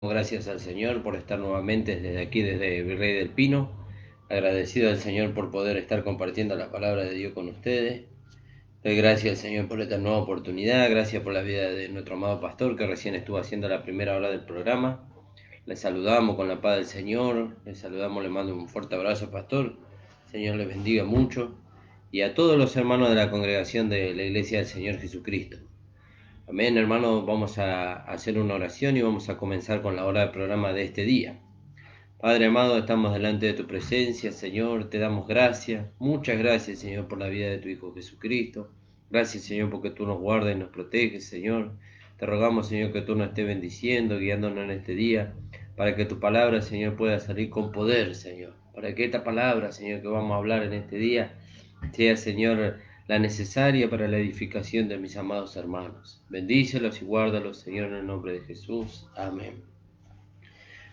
Gracias al Señor por estar nuevamente desde aquí, desde Virrey del Pino. Agradecido al Señor por poder estar compartiendo la palabra de Dios con ustedes. Doy gracias al Señor por esta nueva oportunidad. Gracias por la vida de nuestro amado pastor que recién estuvo haciendo la primera hora del programa. Le saludamos con la paz del Señor. Le saludamos, le mando un fuerte abrazo, pastor. El Señor le bendiga mucho. Y a todos los hermanos de la congregación de la Iglesia del Señor Jesucristo. Amén, hermanos, vamos a hacer una oración y vamos a comenzar con la hora del programa de este día. Padre amado, estamos delante de tu presencia, Señor, te damos gracias, muchas gracias, Señor, por la vida de tu Hijo Jesucristo. Gracias, Señor, porque tú nos guardas y nos proteges, Señor. Te rogamos, Señor, que tú nos estés bendiciendo, guiándonos en este día, para que tu palabra, Señor, pueda salir con poder, Señor. Para que esta palabra, Señor, que vamos a hablar en este día, sea, Señor, la necesaria para la edificación de mis amados hermanos. Bendícelos y guárdalos, Señor, en el nombre de Jesús. Amén.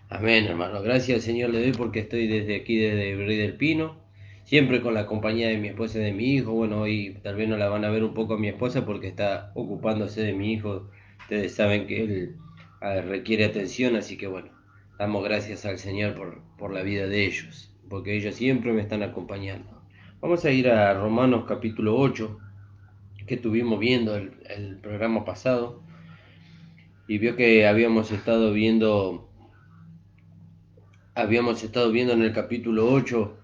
Amén, hermano. Gracias al Señor le doy porque estoy desde aquí, desde Virrey del Pino, siempre con la compañía de mi esposa y de mi hijo. Bueno, hoy tal vez no la van a ver un poco a mi esposa porque está ocupándose de mi hijo. Ustedes saben que él requiere atención, así que bueno, damos gracias al Señor por la vida de ellos, porque ellos siempre me están acompañando. Vamos a ir a Romanos capítulo 8, que estuvimos viendo el programa pasado, y vio que habíamos estado viendo en el capítulo 8.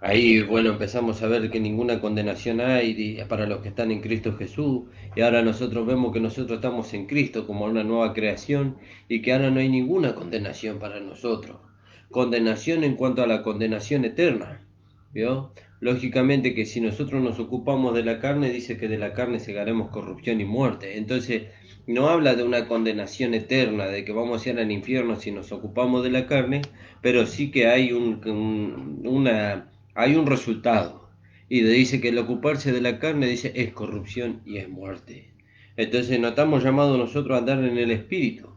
Ahí, bueno, empezamos a ver que ninguna condenación hay para los que están en Cristo Jesús, y ahora nosotros vemos que nosotros estamos en Cristo como una nueva creación y que ahora no hay ninguna condenación para nosotros. Condenación en cuanto a la condenación eterna, ¿vio? Lógicamente que si nosotros nos ocupamos de la carne, dice que de la carne segaremos corrupción y muerte. Entonces, no habla de una condenación eterna, de que vamos a ir al infierno si nos ocupamos de la carne, pero sí que hay un resultado. Y dice que el ocuparse de la carne, dice, es corrupción y es muerte. Entonces no estamos llamados nosotros a andar en el espíritu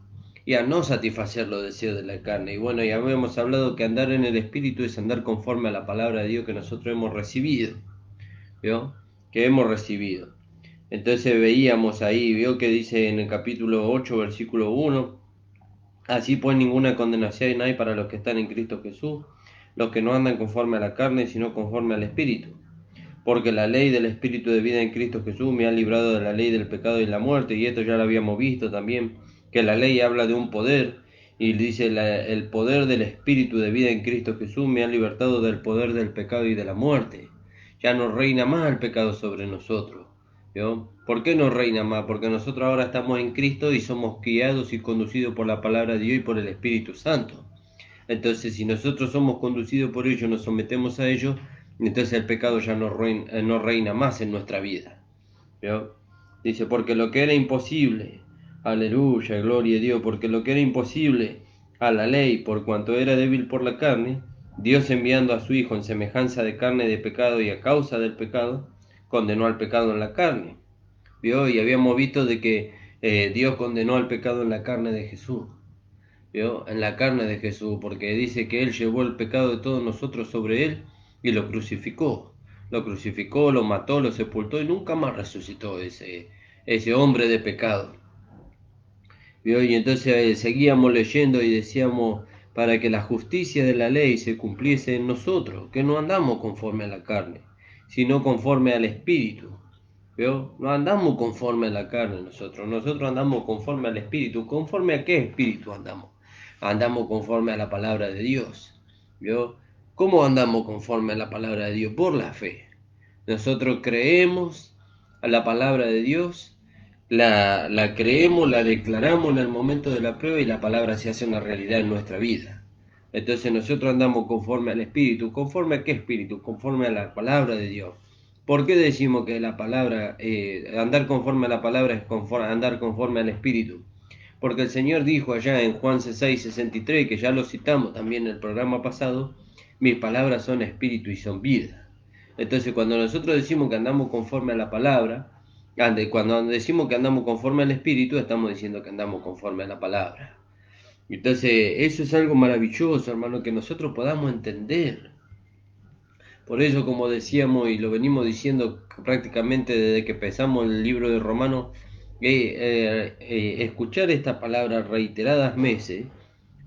y a no satisfacer los deseos de la carne. Y bueno, ya habíamos hablado que andar en el espíritu es andar conforme a la palabra de Dios que nosotros hemos recibido, ¿vio? Que hemos recibido. Entonces veíamos ahí, vio que dice en el capítulo 8, versículo 1, así pues ninguna condenación hay para los que están en Cristo Jesús, los que no andan conforme a la carne, sino conforme al Espíritu. Porque la ley del Espíritu de vida en Cristo Jesús me ha librado de la ley del pecado y la muerte, y esto ya lo habíamos visto también, que la ley habla de un poder, y dice el poder del Espíritu de vida en Cristo Jesús me ha libertado del poder del pecado y de la muerte. Ya no reina más el pecado sobre nosotros. ¿Vio? ¿Por qué no reina más? Porque nosotros ahora estamos en Cristo y somos guiados y conducidos por la palabra de Dios y por el Espíritu Santo. Entonces, si nosotros somos conducidos por ellos, nos sometemos a ellos, entonces el pecado ya no reina más en nuestra vida. ¿Vio? Dice, porque lo que era imposible, aleluya, gloria a Dios, porque lo que era imposible a la ley, por cuanto era débil por la carne, Dios enviando a su Hijo en semejanza de carne de pecado y a causa del pecado, condenó al pecado en la carne. ¿Vio? Y habíamos visto de que Dios condenó al pecado en la carne de Jesús. ¿Vio? En la carne de Jesús, porque dice que Él llevó el pecado de todos nosotros sobre Él y lo crucificó. Lo crucificó, lo mató, lo sepultó y nunca más resucitó ese hombre de pecado. ¿Vio? Y entonces seguíamos leyendo y decíamos, para que la justicia de la ley se cumpliese en nosotros, que no andamos conforme a la carne, sino conforme al Espíritu. ¿Vio? No andamos conforme a la carne nosotros andamos conforme al Espíritu. ¿Conforme a qué Espíritu andamos? Andamos conforme a la palabra de Dios. ¿Vio? ¿Cómo andamos conforme a la palabra de Dios? Por la fe. Nosotros creemos a la palabra de Dios, la creemos, la declaramos en el momento de la prueba y la palabra se hace una realidad en nuestra vida. Entonces nosotros andamos conforme al Espíritu. ¿Conforme a qué Espíritu? Conforme a la palabra de Dios. ¿Por qué decimos que la palabra, andar conforme a la palabra es andar conforme al Espíritu? Porque el Señor dijo allá en Juan 6:63, que ya lo citamos también en el programa pasado, mis palabras son espíritu y son vida. Entonces cuando nosotros decimos que andamos conforme a la palabra, cuando decimos que andamos conforme al Espíritu, estamos diciendo que andamos conforme a la palabra. Entonces eso es algo maravilloso, hermano, que nosotros podamos entender. Por eso, como decíamos y lo venimos diciendo prácticamente desde que empezamos el libro de Romanos, Escuchar esta palabra reiteradas veces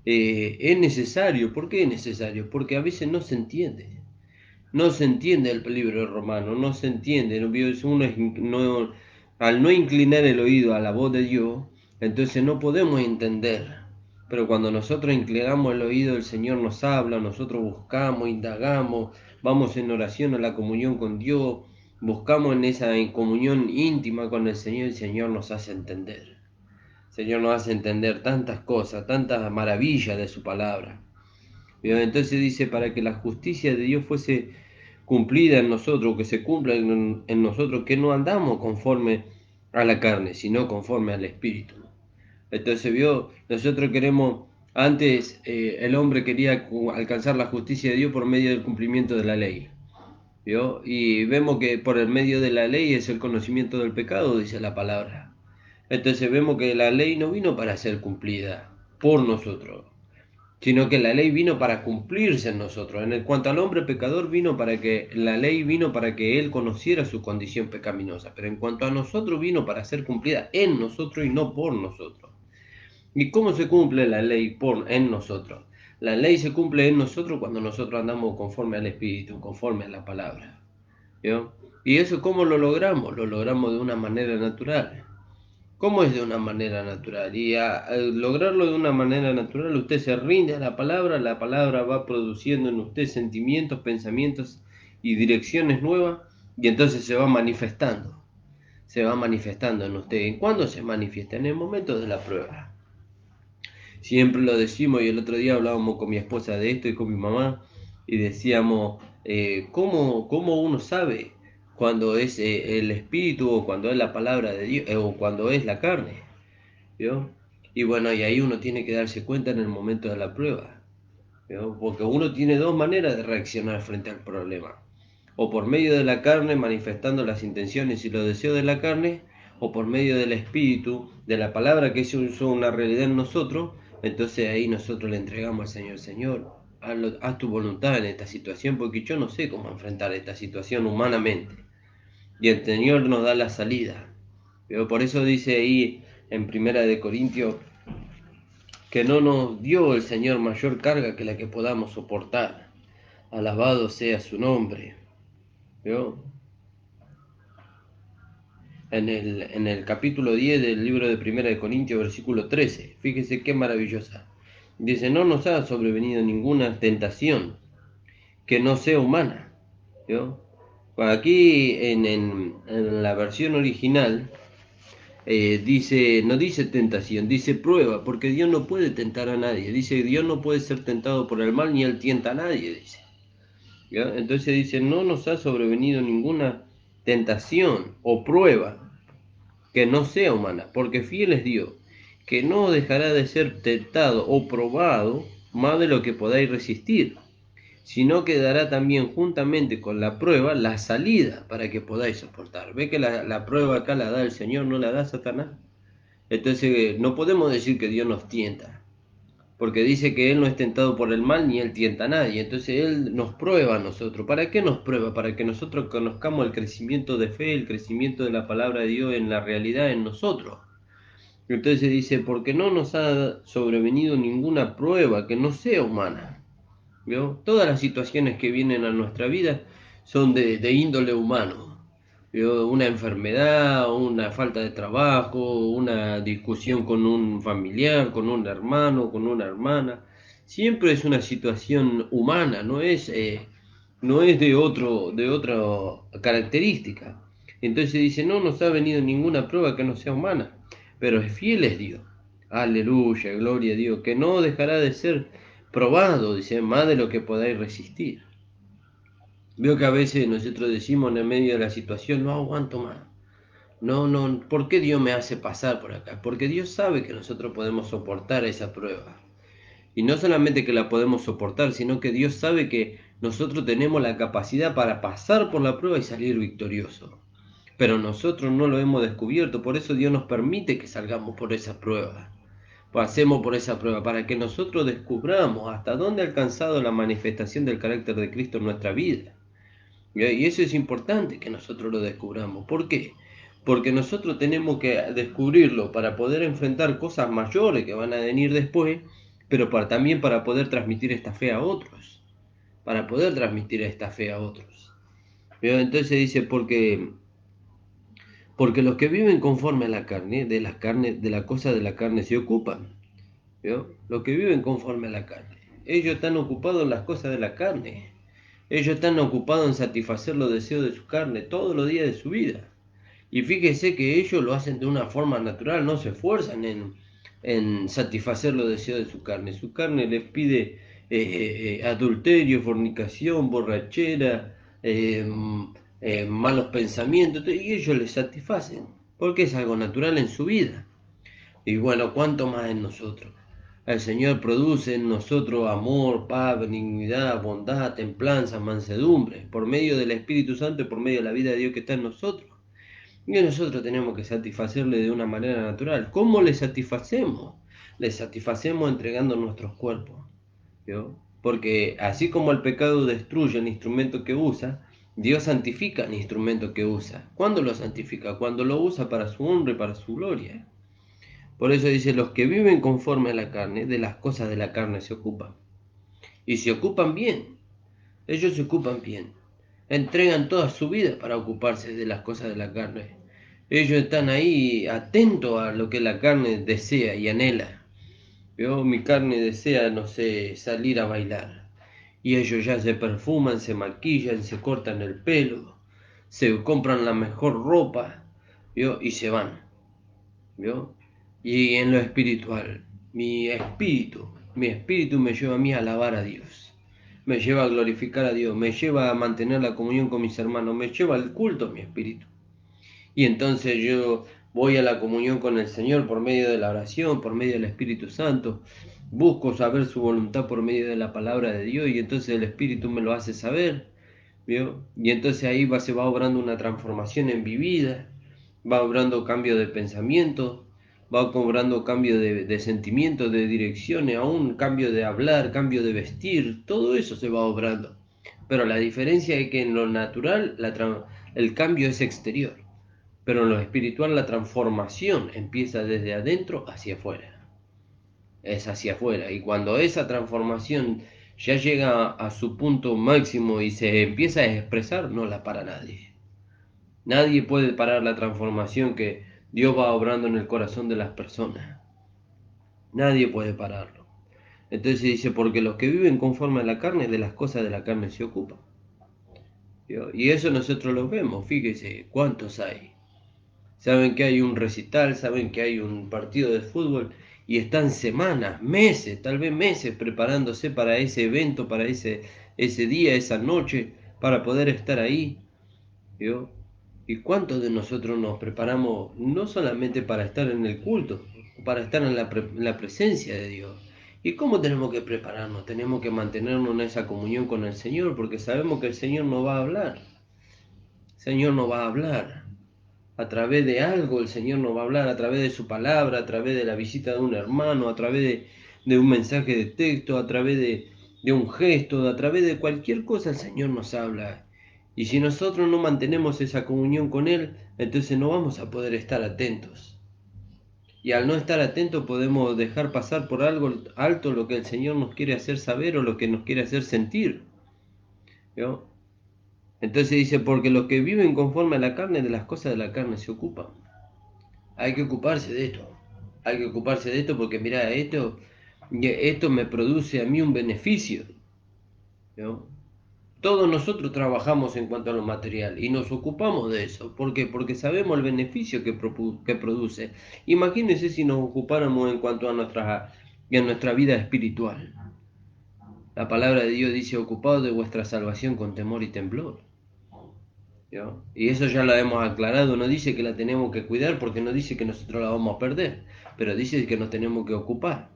es necesario. ¿Por qué es necesario? Porque a veces no se entiende. No se entiende el libro romano, no se entiende. Al no inclinar el oído a la voz de Dios, entonces no podemos entender. Pero cuando nosotros inclinamos el oído, el Señor nos habla, nosotros buscamos, indagamos, vamos en oración a la comunión con Dios, buscamos en comunión íntima con el Señor nos hace entender. El Señor nos hace entender tantas cosas, tantas maravillas de su palabra. Entonces dice, para que la justicia de Dios fuese cumplida en nosotros, que se cumpla en nosotros, que no andamos conforme a la carne, sino conforme al Espíritu. Entonces, nosotros queremos, antes el hombre quería alcanzar la justicia de Dios por medio del cumplimiento de la ley. Y vemos que por el medio de la ley es el conocimiento del pecado, dice la palabra. Entonces vemos que la ley no vino para ser cumplida por nosotros, sino que la ley vino para cumplirse en nosotros. Cuanto al hombre pecador, la ley vino para que él conociera su condición pecaminosa, pero en cuanto a nosotros vino para ser cumplida en nosotros y no por nosotros. ¿Y cómo se cumple la ley en nosotros? La ley se cumple en nosotros cuando nosotros andamos conforme al Espíritu, conforme a la palabra. ¿Vio? ¿Y eso cómo lo logramos? Lo logramos de una manera natural. ¿Cómo es de una manera natural? Y al lograrlo de una manera natural, usted se rinde a la palabra va produciendo en usted sentimientos, pensamientos y direcciones nuevas, y entonces se va manifestando en usted. ¿En cuándo se manifiesta? En el momento de la prueba. Siempre lo decimos, y el otro día hablábamos con mi esposa de esto y con mi mamá, y decíamos, ¿cómo uno sabe cuando es el espíritu o cuando es la palabra de Dios o cuando es la carne? ¿Vio? Y bueno, y ahí uno tiene que darse cuenta en el momento de la prueba, ¿vio? Porque uno tiene dos maneras de reaccionar frente al problema: o por medio de la carne, manifestando las intenciones y los deseos de la carne, o por medio del espíritu, de la palabra que es una realidad en nosotros. Entonces ahí nosotros le entregamos al Señor: Señor, haz tu voluntad en esta situación, porque yo no sé cómo enfrentar esta situación humanamente. Y el Señor nos da la salida. Pero por eso dice ahí en Primera de Corintios que no nos dio el Señor mayor carga que la que podamos soportar. Alabado sea su nombre. ¿Vio? En el capítulo 10 del libro de Primera de Corintios, versículo 13, fíjese qué maravillosa. Dice: no nos ha sobrevenido ninguna tentación que no sea humana. ¿Vio? Aquí en la versión original no dice tentación, dice prueba, porque Dios no puede tentar a nadie. Dice: Dios no puede ser tentado por el mal, ni él tienta a nadie, dice. ¿Ya? Entonces dice: no nos ha sobrevenido ninguna tentación o prueba que no sea humana, porque fiel es Dios, que no dejará de ser tentado o probado más de lo que podáis resistir, sino que dará también juntamente con la prueba la salida para que podáis soportar. Ve que la prueba acá la da el Señor, no la da Satanás. Entonces no podemos decir que Dios nos tienta, porque dice que Él no es tentado por el mal ni Él tienta a nadie. Entonces Él nos prueba a nosotros. ¿Para qué nos prueba? Para que nosotros conozcamos el crecimiento de fe, el crecimiento de la palabra de Dios en la realidad en nosotros. Entonces dice: porque no nos ha sobrevenido ninguna prueba que no sea humana. ¿Vio? Todas las situaciones que vienen a nuestra vida son de índole humano. ¿Vio? Una enfermedad, una falta de trabajo, una discusión con un familiar, con un hermano, con una hermana. Siempre es una situación humana, no es de otra característica. Entonces dice: no nos ha venido ninguna prueba que no sea humana, pero es fiel es Dios. Aleluya, gloria a Dios, que no dejará de ser probado, dice, más de lo que podáis resistir. Veo que a veces nosotros decimos en el medio de la situación: no aguanto más. No, ¿por qué Dios me hace pasar por acá? Porque Dios sabe que nosotros podemos soportar esa prueba. Y no solamente que la podemos soportar, sino que Dios sabe que nosotros tenemos la capacidad para pasar por la prueba y salir victorioso. Pero nosotros no lo hemos descubierto, por eso Dios nos permite que salgamos por esa prueba. Pasemos por esa prueba para que nosotros descubramos hasta dónde ha alcanzado la manifestación del carácter de Cristo en nuestra vida. Y eso es importante que nosotros lo descubramos. ¿Por qué? porque nosotros tenemos que descubrirlo para poder enfrentar cosas mayores que van a venir después, pero también para poder transmitir esta fe a otros, para poder transmitir esta fe a otros. ¿Vio? Entonces dice, porque los que viven conforme a la carne, de la cosa de la carne se ocupan. ¿Vio? Los que viven conforme a la carne, ellos están ocupados en las cosas de la carne. Ellos están ocupados en satisfacer los deseos de su carne todos los días de su vida. Y fíjese que ellos lo hacen de una forma natural, no se esfuerzan en satisfacer los deseos de su carne. Su carne les pide adulterio, fornicación, borrachera, malos pensamientos, y ellos les satisfacen, porque es algo natural en su vida. Y bueno, ¿cuánto más en nosotros? El Señor produce en nosotros amor, paz, benignidad, bondad, templanza, mansedumbre, por medio del Espíritu Santo y por medio de la vida de Dios que está en nosotros. Y nosotros tenemos que satisfacerle de una manera natural. ¿Cómo le satisfacemos? Le satisfacemos entregando nuestros cuerpos. ¿Vio? Porque así como el pecado destruye el instrumento que usa, Dios santifica el instrumento que usa. ¿Cuándo lo santifica? Cuando lo usa para su honra y para su gloria. Por eso dice, los que viven conforme a la carne, de las cosas de la carne se ocupan. Y se ocupan bien. Ellos se ocupan bien. Entregan toda su vida para ocuparse de las cosas de la carne. Ellos están ahí atentos a lo que la carne desea y anhela. ¿Vio? Mi carne desea, no sé, salir a bailar. Y ellos ya se perfuman, se maquillan, se cortan el pelo, se compran la mejor ropa, ¿vio? Y se van. ¿Vio? Y en lo espiritual, mi espíritu me lleva a mí a alabar a Dios. Me lleva a glorificar a Dios, me lleva a mantener la comunión con mis hermanos, me lleva al culto mi espíritu. Y entonces yo voy a la comunión con el Señor por medio de la oración, por medio del Espíritu Santo. Busco saber su voluntad por medio de la palabra de Dios y entonces el Espíritu me lo hace saber. ¿Vio? Y entonces ahí se va obrando una transformación en mi vida, va obrando cambio de pensamiento, va cobrando cambio de sentimiento, de direcciones, aún cambio de hablar, cambio de vestir, todo eso se va obrando. Pero la diferencia es que en lo natural el cambio es exterior. Pero en lo espiritual la transformación empieza desde adentro hacia afuera. Es hacia afuera. Y cuando esa transformación ya llega a su punto máximo y se empieza a expresar, no la para nadie. Nadie puede parar la transformación que Dios va obrando en el corazón de las personas. Nadie puede pararlo. Entonces dice, porque los que viven conforme a la carne, de las cosas de la carne se ocupan. Y eso nosotros lo vemos. Fíjese cuántos hay. Saben que hay un recital, saben que hay un partido de fútbol y están semanas, meses, tal vez meses preparándose para ese evento, para ese día, esa noche, para poder estar ahí. ¿Vio? ¿Y cuántos de nosotros nos preparamos no solamente para estar en el culto, para estar en la presencia de Dios? ¿Y cómo tenemos que prepararnos? Tenemos que mantenernos en esa comunión con el Señor porque sabemos que el Señor nos va a hablar. El Señor nos va a hablar. A través de algo el Señor nos va a hablar, a través de su palabra, a través de la visita de un hermano, a través de un mensaje de texto, a través de un gesto, a través de cualquier cosa el Señor nos habla. Y si nosotros no mantenemos esa comunión con Él, entonces no vamos a poder estar atentos. Y al no estar atentos podemos dejar pasar por algo alto lo que el Señor nos quiere hacer saber o lo que nos quiere hacer sentir. ¿Vio? Entonces dice, porque los que viven conforme a la carne, de las cosas de la carne se ocupan. Hay que ocuparse de esto. Hay que ocuparse de esto porque mira, esto me produce a mí un beneficio. ¿No? Todos nosotros trabajamos en cuanto a lo material y nos ocupamos de eso. ¿Por qué? Porque sabemos el beneficio que produce. Imagínense si nos ocupáramos en cuanto a nuestra vida espiritual. La palabra de Dios dice, ocupados de vuestra salvación con temor y temblor. ¿No? Y eso ya lo hemos aclarado, no dice que la tenemos que cuidar porque no dice que nosotros la vamos a perder, pero dice que nos tenemos que ocupar.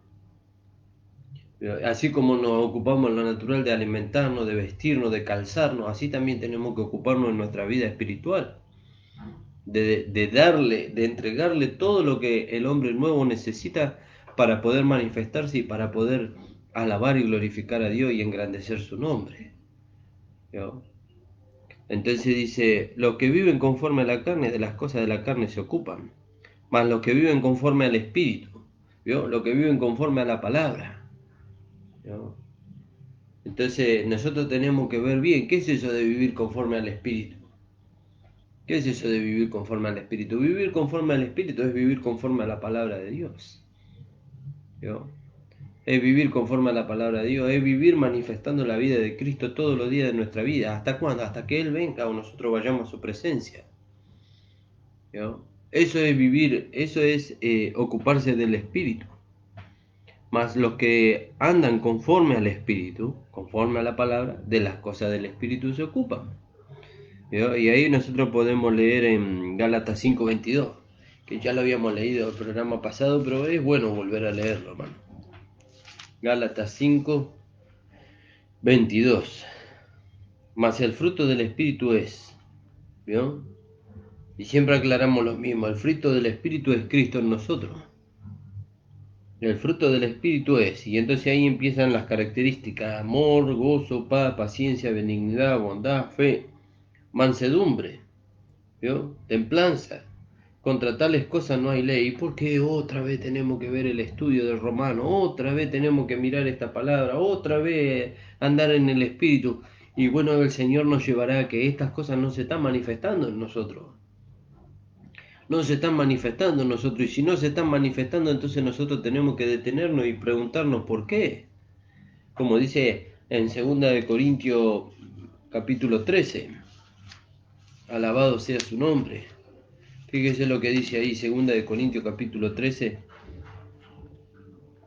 Así como nos ocupamos en lo natural de alimentarnos, de vestirnos, de calzarnos, así también tenemos que ocuparnos en nuestra vida espiritual, de entregarle todo lo que el hombre nuevo necesita para poder manifestarse y para poder alabar y glorificar a Dios y engrandecer su nombre. ¿No? Entonces dice, los que viven conforme a la carne, de las cosas de la carne se ocupan, mas los que viven conforme al Espíritu, ¿vio? Los que viven conforme a la palabra, ¿vio? Entonces nosotros tenemos que ver bien, ¿qué es eso de vivir conforme al Espíritu? ¿Qué es eso de vivir conforme al Espíritu? Vivir conforme al Espíritu es vivir conforme a la palabra de Dios, ¿vio? Es vivir conforme a la palabra de Dios, es vivir manifestando la vida de Cristo todos los días de nuestra vida. ¿Hasta cuándo? Hasta que Él venga o nosotros vayamos a su presencia, ¿vio? Eso es vivir, eso es ocuparse del Espíritu. Mas los que andan conforme al Espíritu, conforme a la palabra, de las cosas del Espíritu se ocupan, ¿vio? Y ahí nosotros podemos leer en Gálatas 5:22, que ya lo habíamos leído el programa pasado, pero es bueno volver a leerlo, hermano. Gálatas 5:22. Mas el fruto del Espíritu es, ¿vio? Y siempre aclaramos lo mismo, el fruto del Espíritu es Cristo en nosotros. El fruto del Espíritu es, y entonces ahí empiezan las características: amor, gozo, paz, paciencia, benignidad, bondad, fe, mansedumbre, ¿vio? Templanza. Contra tales cosas no hay ley. ¿Por qué otra vez tenemos que ver el estudio del Romano? Otra vez tenemos que mirar esta palabra, otra vez andar en el Espíritu. Y bueno, el Señor nos llevará a que estas cosas no se están manifestando en nosotros. No se están manifestando en nosotros. Y si no se están manifestando, entonces nosotros tenemos que detenernos y preguntarnos por qué. Como dice en 2 Corintios capítulo 13. Alabado sea su nombre. Fíjese lo que dice ahí, 2 Corintios capítulo 13,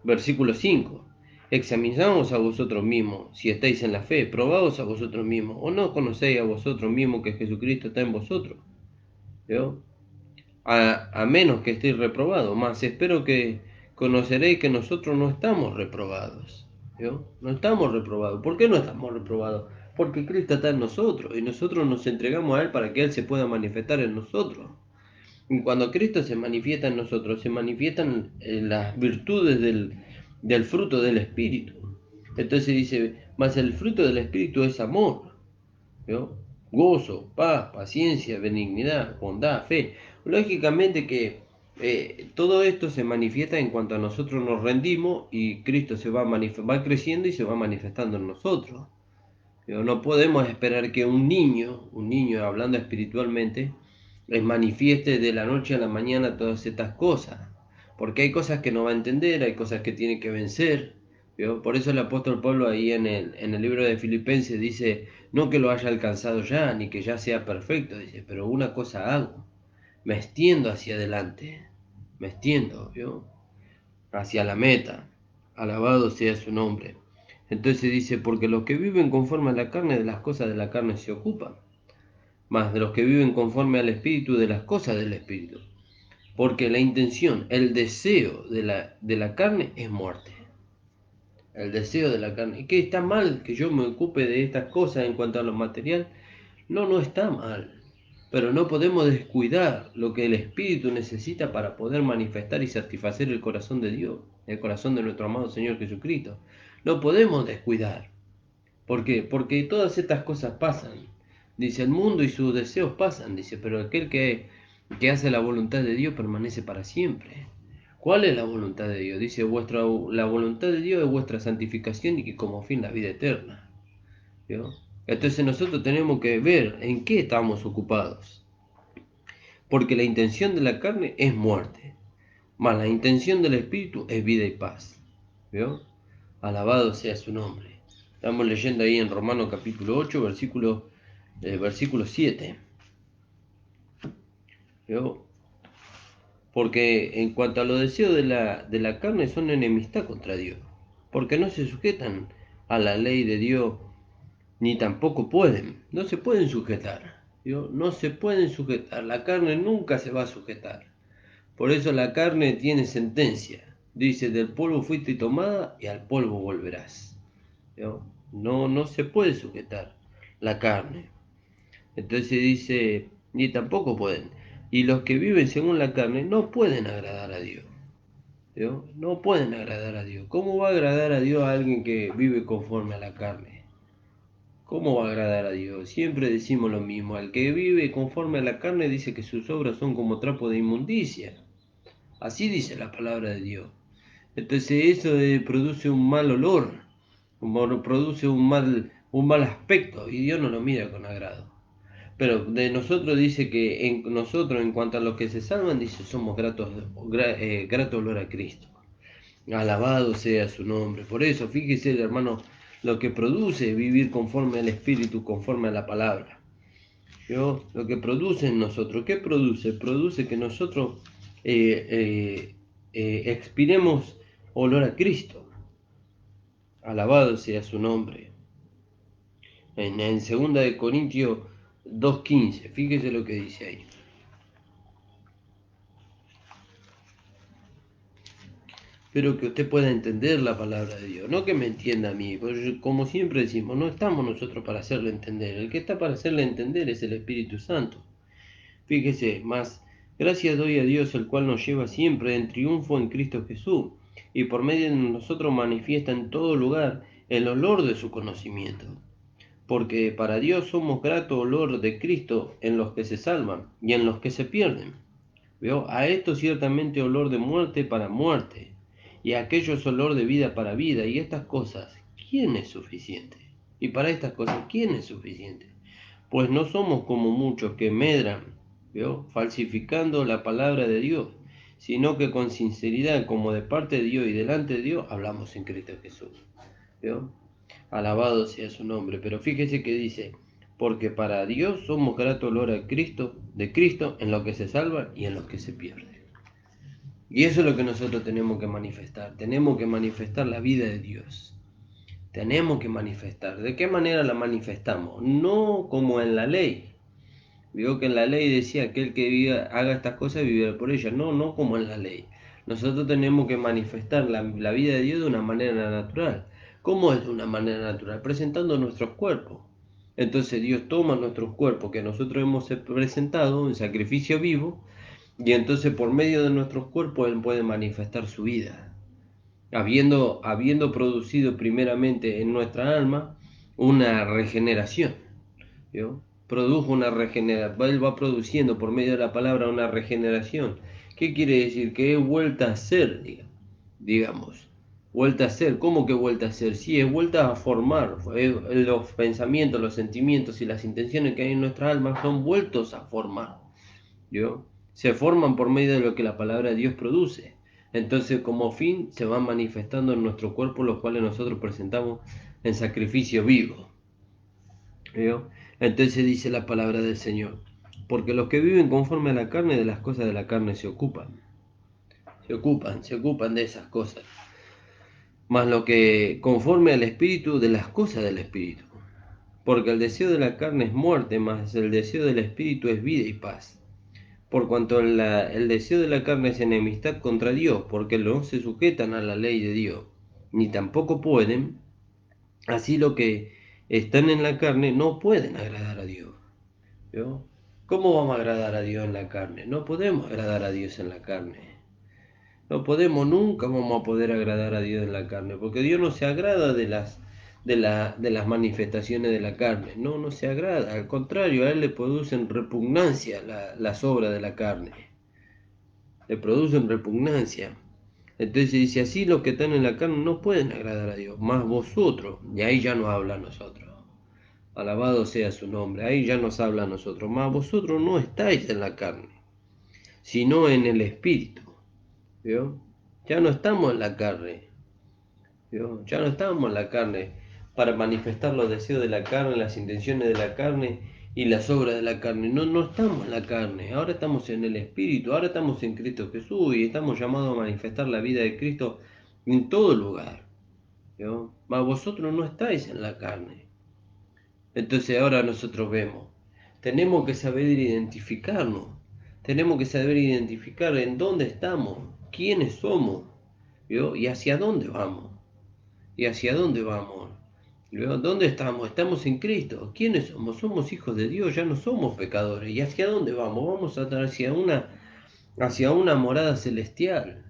versículo 5. Examinaos a vosotros mismos, si estáis en la fe, probaos a vosotros mismos, o no conocéis a vosotros mismos que Jesucristo está en vosotros, ¿vio? A menos que estéis reprobados, mas espero que conoceréis que nosotros no estamos reprobados, ¿vio? No estamos reprobados. ¿Por qué no estamos reprobados? Porque Cristo está en nosotros y nosotros nos entregamos a Él para que Él se pueda manifestar en nosotros. Y cuando Cristo se manifiesta en nosotros, se manifiestan las virtudes del fruto del Espíritu. Entonces dice, mas el fruto del Espíritu es amor, ¿vio? Gozo, paz, paciencia, benignidad, bondad, fe. Lógicamente que todo esto se manifiesta en cuanto a nosotros nos rendimos y Cristo se va creciendo y se va manifestando en nosotros. ¿Vio? No podemos esperar que un niño hablando espiritualmente, les manifieste de la noche a la mañana todas estas cosas, porque hay cosas que no va a entender, hay cosas que tiene que vencer, ¿vio? Por eso el apóstol Pablo ahí en el libro de Filipenses dice, no que lo haya alcanzado ya, ni que ya sea perfecto, dice, pero una cosa hago, me extiendo hacia adelante, me extiendo, ¿vio? Hacia la meta, alabado sea su nombre. Entonces dice, porque los que viven conforme a la carne, de las cosas de la carne se ocupan, más de los que viven conforme al Espíritu, de las cosas del Espíritu. Porque la intención, el deseo de la carne es muerte. El deseo de la carne. ¿Y qué está mal que yo me ocupe de estas cosas en cuanto a lo material? No, no está mal. Pero no podemos descuidar lo que el Espíritu necesita para poder manifestar y satisfacer el corazón de Dios, el corazón de nuestro amado Señor Jesucristo. No podemos descuidar. ¿Por qué? Porque todas estas cosas pasan. Dice, el mundo y sus deseos pasan, dice, pero aquel que hace la voluntad de Dios permanece para siempre. ¿Cuál es la voluntad de Dios? Dice, la voluntad de Dios es vuestra santificación y que como fin la vida eterna. ¿Vio? Entonces nosotros tenemos que ver en qué estamos ocupados. Porque la intención de la carne es muerte, mas la intención del Espíritu es vida y paz. ¿Vio? Alabado sea su nombre. Estamos leyendo ahí en Romanos capítulo 8, versículo 7. ¿Vio? Porque en cuanto a los deseos de la carne son enemistad contra Dios. Porque no se sujetan a la ley de Dios, ni tampoco pueden. No se pueden sujetar. ¿Vio? No se pueden sujetar. La carne nunca se va a sujetar. Por eso la carne tiene sentencia. Dice, del polvo fuiste tomada y al polvo volverás. ¿Vio? No, no se puede sujetar la carne. Entonces dice, ni tampoco pueden. Y los que viven según la carne no pueden agradar a Dios. ¿Vio? No pueden agradar a Dios. ¿Cómo va a agradar a Dios a alguien que vive conforme a la carne? ¿Cómo va a agradar a Dios? Siempre decimos lo mismo. Al que vive conforme a la carne dice que sus obras son como trapo de inmundicia. Así dice la palabra de Dios. Entonces eso produce un mal olor, produce un mal aspecto y Dios no lo mira con agrado. Pero de nosotros dice que nosotros, en cuanto a los que se salvan, dice somos grato olor a Cristo. Alabado sea su nombre. Por eso, fíjese, hermano, lo que produce vivir conforme al Espíritu, conforme a la palabra. Lo que produce en nosotros, ¿qué produce? Produce que nosotros expiremos olor a Cristo. Alabado sea su nombre. En 2 de Corintios 2:15, fíjese lo que dice ahí. Espero que usted pueda entender la palabra de Dios, no que me entienda a mí, porque como siempre decimos, no estamos nosotros para hacerle entender, el que está para hacerle entender es el Espíritu Santo. Fíjese, más gracias doy a Dios, el cual nos lleva siempre en triunfo en Cristo Jesús, y por medio de nosotros manifiesta en todo lugar el olor de su conocimiento. Porque para Dios somos grato olor de Cristo en los que se salvan y en los que se pierden. ¿Veo? A esto ciertamente olor de muerte para muerte, y a aquello es olor de vida para vida, y estas cosas, ¿quién es suficiente? Y para estas cosas, ¿quién es suficiente? Pues no somos como muchos que medran, ¿veo? Falsificando la palabra de Dios, sino que con sinceridad, como de parte de Dios y delante de Dios, hablamos en Cristo Jesús. ¿Veo? Alabado sea su nombre. Pero fíjese que dice, porque para Dios somos grato olor a Cristo, de Cristo, en los que se salvan y en los que se pierden. Y eso es lo que nosotros tenemos que manifestar. Tenemos que manifestar la vida de Dios. Tenemos que manifestar. ¿De qué manera la manifestamos? No como en la ley. Vio que en la ley decía que el que haga estas cosas vivirá por ellas. No, no como en la ley. Nosotros tenemos que manifestar la vida de Dios de una manera natural. ¿Cómo es de una manera natural? Presentando nuestros cuerpos. Entonces Dios toma nuestros cuerpos que nosotros hemos presentado en sacrificio vivo, y entonces por medio de nuestros cuerpos Él puede manifestar su vida, habiendo producido primeramente en nuestra alma una regeneración. ¿Vio? Produjo una regeneración, Él va produciendo por medio de la palabra una regeneración. ¿Qué quiere decir? Que es vuelta a ser, digamos. Vuelta a ser, ¿cómo que vuelta a ser? Sí, es vuelta a formar. Los pensamientos, los sentimientos y las intenciones que hay en nuestra alma son vueltos a formar. ¿Vio? Se forman por medio de lo que la palabra de Dios produce. Entonces, como fin, se van manifestando en nuestro cuerpo, los cuales nosotros presentamos en sacrificio vivo. ¿Vio? Entonces dice la palabra del Señor, porque los que viven conforme a la carne, de las cosas de la carne se ocupan. Se ocupan de esas cosas. Más lo que conforme al Espíritu, de las cosas del Espíritu. Porque el deseo de la carne es muerte, mas el deseo del Espíritu es vida y paz. Por cuanto el deseo de la carne es enemistad contra Dios, porque no se sujetan a la ley de Dios, ni tampoco pueden, así lo que están en la carne no pueden agradar a Dios. ¿Vio? ¿Cómo vamos a agradar a Dios en la carne? No podemos agradar a Dios en la carne. No podemos, nunca vamos a poder agradar a Dios en la carne, porque Dios no se agrada de las manifestaciones de la carne. No, no se agrada. Al contrario, a Él le producen repugnancia las obras de la carne. Le producen repugnancia. Entonces dice, así los que están en la carne no pueden agradar a Dios, más vosotros. Y ahí ya nos habla a nosotros. Alabado sea su nombre. Ahí ya nos habla a nosotros. Más vosotros no estáis en la carne, sino en el Espíritu. ¿Vio? Ya no estamos en la carne. ¿Vio? Ya no estamos en la carne para manifestar los deseos de la carne, las intenciones de la carne y las obras de la carne. No, no estamos en la carne. Ahora estamos en el Espíritu. Ahora estamos en Cristo Jesús y estamos llamados a manifestar la vida de Cristo en todo lugar. ¿Vio? Mas vosotros no estáis en la carne. Entonces ahora nosotros vemos. Tenemos que saber identificarnos. Tenemos que saber identificar en dónde estamos, quiénes somos, ¿vio? Y hacia dónde vamos. ¿Y hacia dónde vamos? ¿Vio? ¿Dónde estamos? Estamos en Cristo. ¿Quiénes somos? Somos hijos de Dios, ya no somos pecadores. ¿Y hacia dónde vamos? Vamos hacia una morada celestial.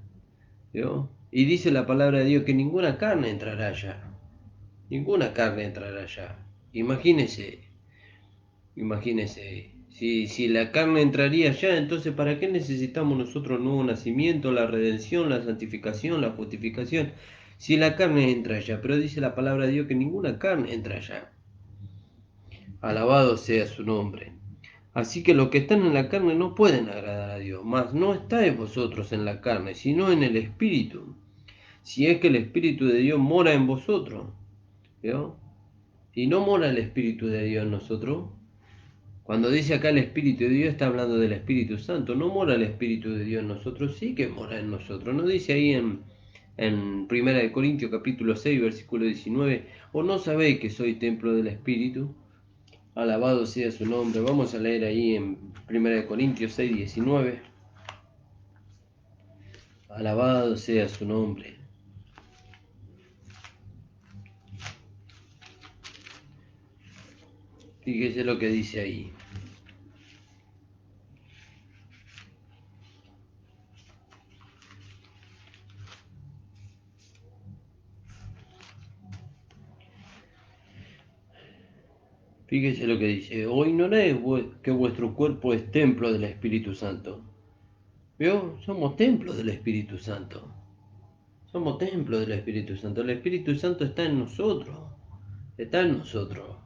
¿Vio? Y dice la palabra de Dios que ninguna carne entrará allá. Ninguna carne entrará allá. Imagínese, imagínese. Si la carne entraría ya, entonces ¿para qué necesitamos nosotros un nuevo nacimiento, la redención, la santificación, la justificación? Si la carne entra ya, pero dice la palabra de Dios que ninguna carne entra ya. Alabado sea su nombre. Así que los que están en la carne no pueden agradar a Dios, mas no estáis vosotros en la carne, sino en el Espíritu. Si es que el Espíritu de Dios mora en vosotros, ¿vio? Y no mora el Espíritu de Dios en nosotros. Cuando dice acá el Espíritu de Dios, está hablando del Espíritu Santo. No mora el Espíritu de Dios en nosotros, sí que mora en nosotros. No dice ahí en 1 Corintios capítulo 6, versículo 19, ¿o no sabéis que soy templo del Espíritu? Alabado sea su nombre. Vamos a leer ahí en 1 Corintios 6, 19. Alabado sea su nombre. Fíjese lo que dice ahí. Fíjese lo que dice. ¿O ignoráis que vuestro cuerpo es templo del Espíritu Santo? ¿Vio? Somos templo del Espíritu Santo. Somos templo del Espíritu Santo. El Espíritu Santo está en nosotros. Está en nosotros.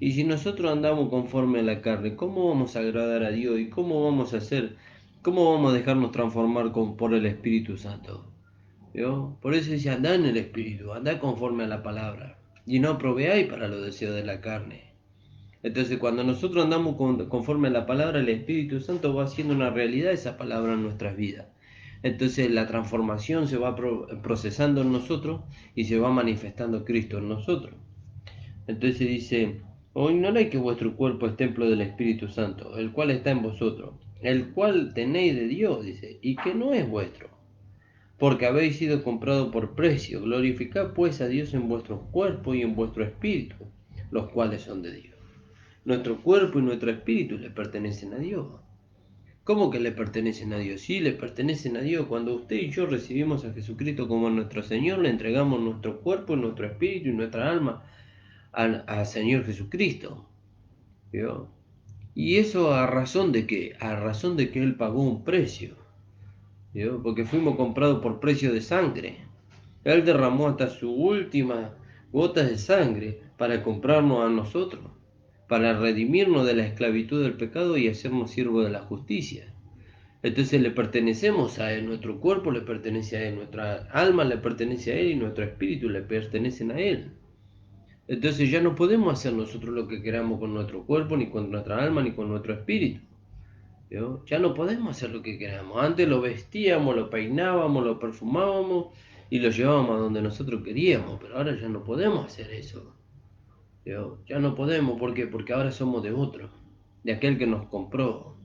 Y si nosotros andamos conforme a la carne, ¿cómo vamos a agradar a Dios? ¿Y cómo vamos a hacer? ¿Cómo vamos a dejarnos transformar por el Espíritu Santo? ¿Vio? Por eso dice, andá en el Espíritu, andá conforme a la palabra. Y no proveáis para los deseos de la carne. Entonces, cuando nosotros andamos conforme a la palabra, el Espíritu Santo va haciendo una realidad esa palabra en nuestras vidas. Entonces, la transformación se va procesando en nosotros y se va manifestando Cristo en nosotros. Entonces dice, ¿o ignoráis que vuestro cuerpo es templo del Espíritu Santo, el cual está en vosotros, el cual tenéis de Dios, dice, y que no es vuestro? Porque habéis sido comprado por precio. Glorificad pues a Dios en vuestro cuerpo y en vuestro espíritu, los cuales son de Dios. Nuestro cuerpo y nuestro espíritu le pertenecen a Dios. ¿Cómo que le pertenecen a Dios? Sí, le pertenecen a Dios. Cuando usted y yo recibimos a Jesucristo como nuestro Señor, le entregamos nuestro cuerpo, nuestro espíritu y nuestra alma al Señor Jesucristo. ¿Vio? ¿Y eso a razón de qué? A razón de que Él pagó un precio. ¿Vio? Porque fuimos comprados por precio de sangre. Él derramó hasta su última gota de sangre para comprarnos a nosotros, para redimirnos de la esclavitud del pecado y hacernos siervos de la justicia. Entonces le pertenecemos a Él, nuestro cuerpo le pertenece a Él, nuestra alma le pertenece a Él y nuestro espíritu le pertenecen a Él. Entonces ya no podemos hacer nosotros lo que queramos con nuestro cuerpo, ni con nuestra alma, ni con nuestro espíritu. ¿Vio? Ya no podemos hacer lo que queramos. Antes lo vestíamos, lo peinábamos, lo perfumábamos y lo llevábamos a donde nosotros queríamos, pero ahora ya no podemos hacer eso. ¿Vio? Ya no podemos, ¿por qué? Porque ahora somos de otro, de aquel que nos compró.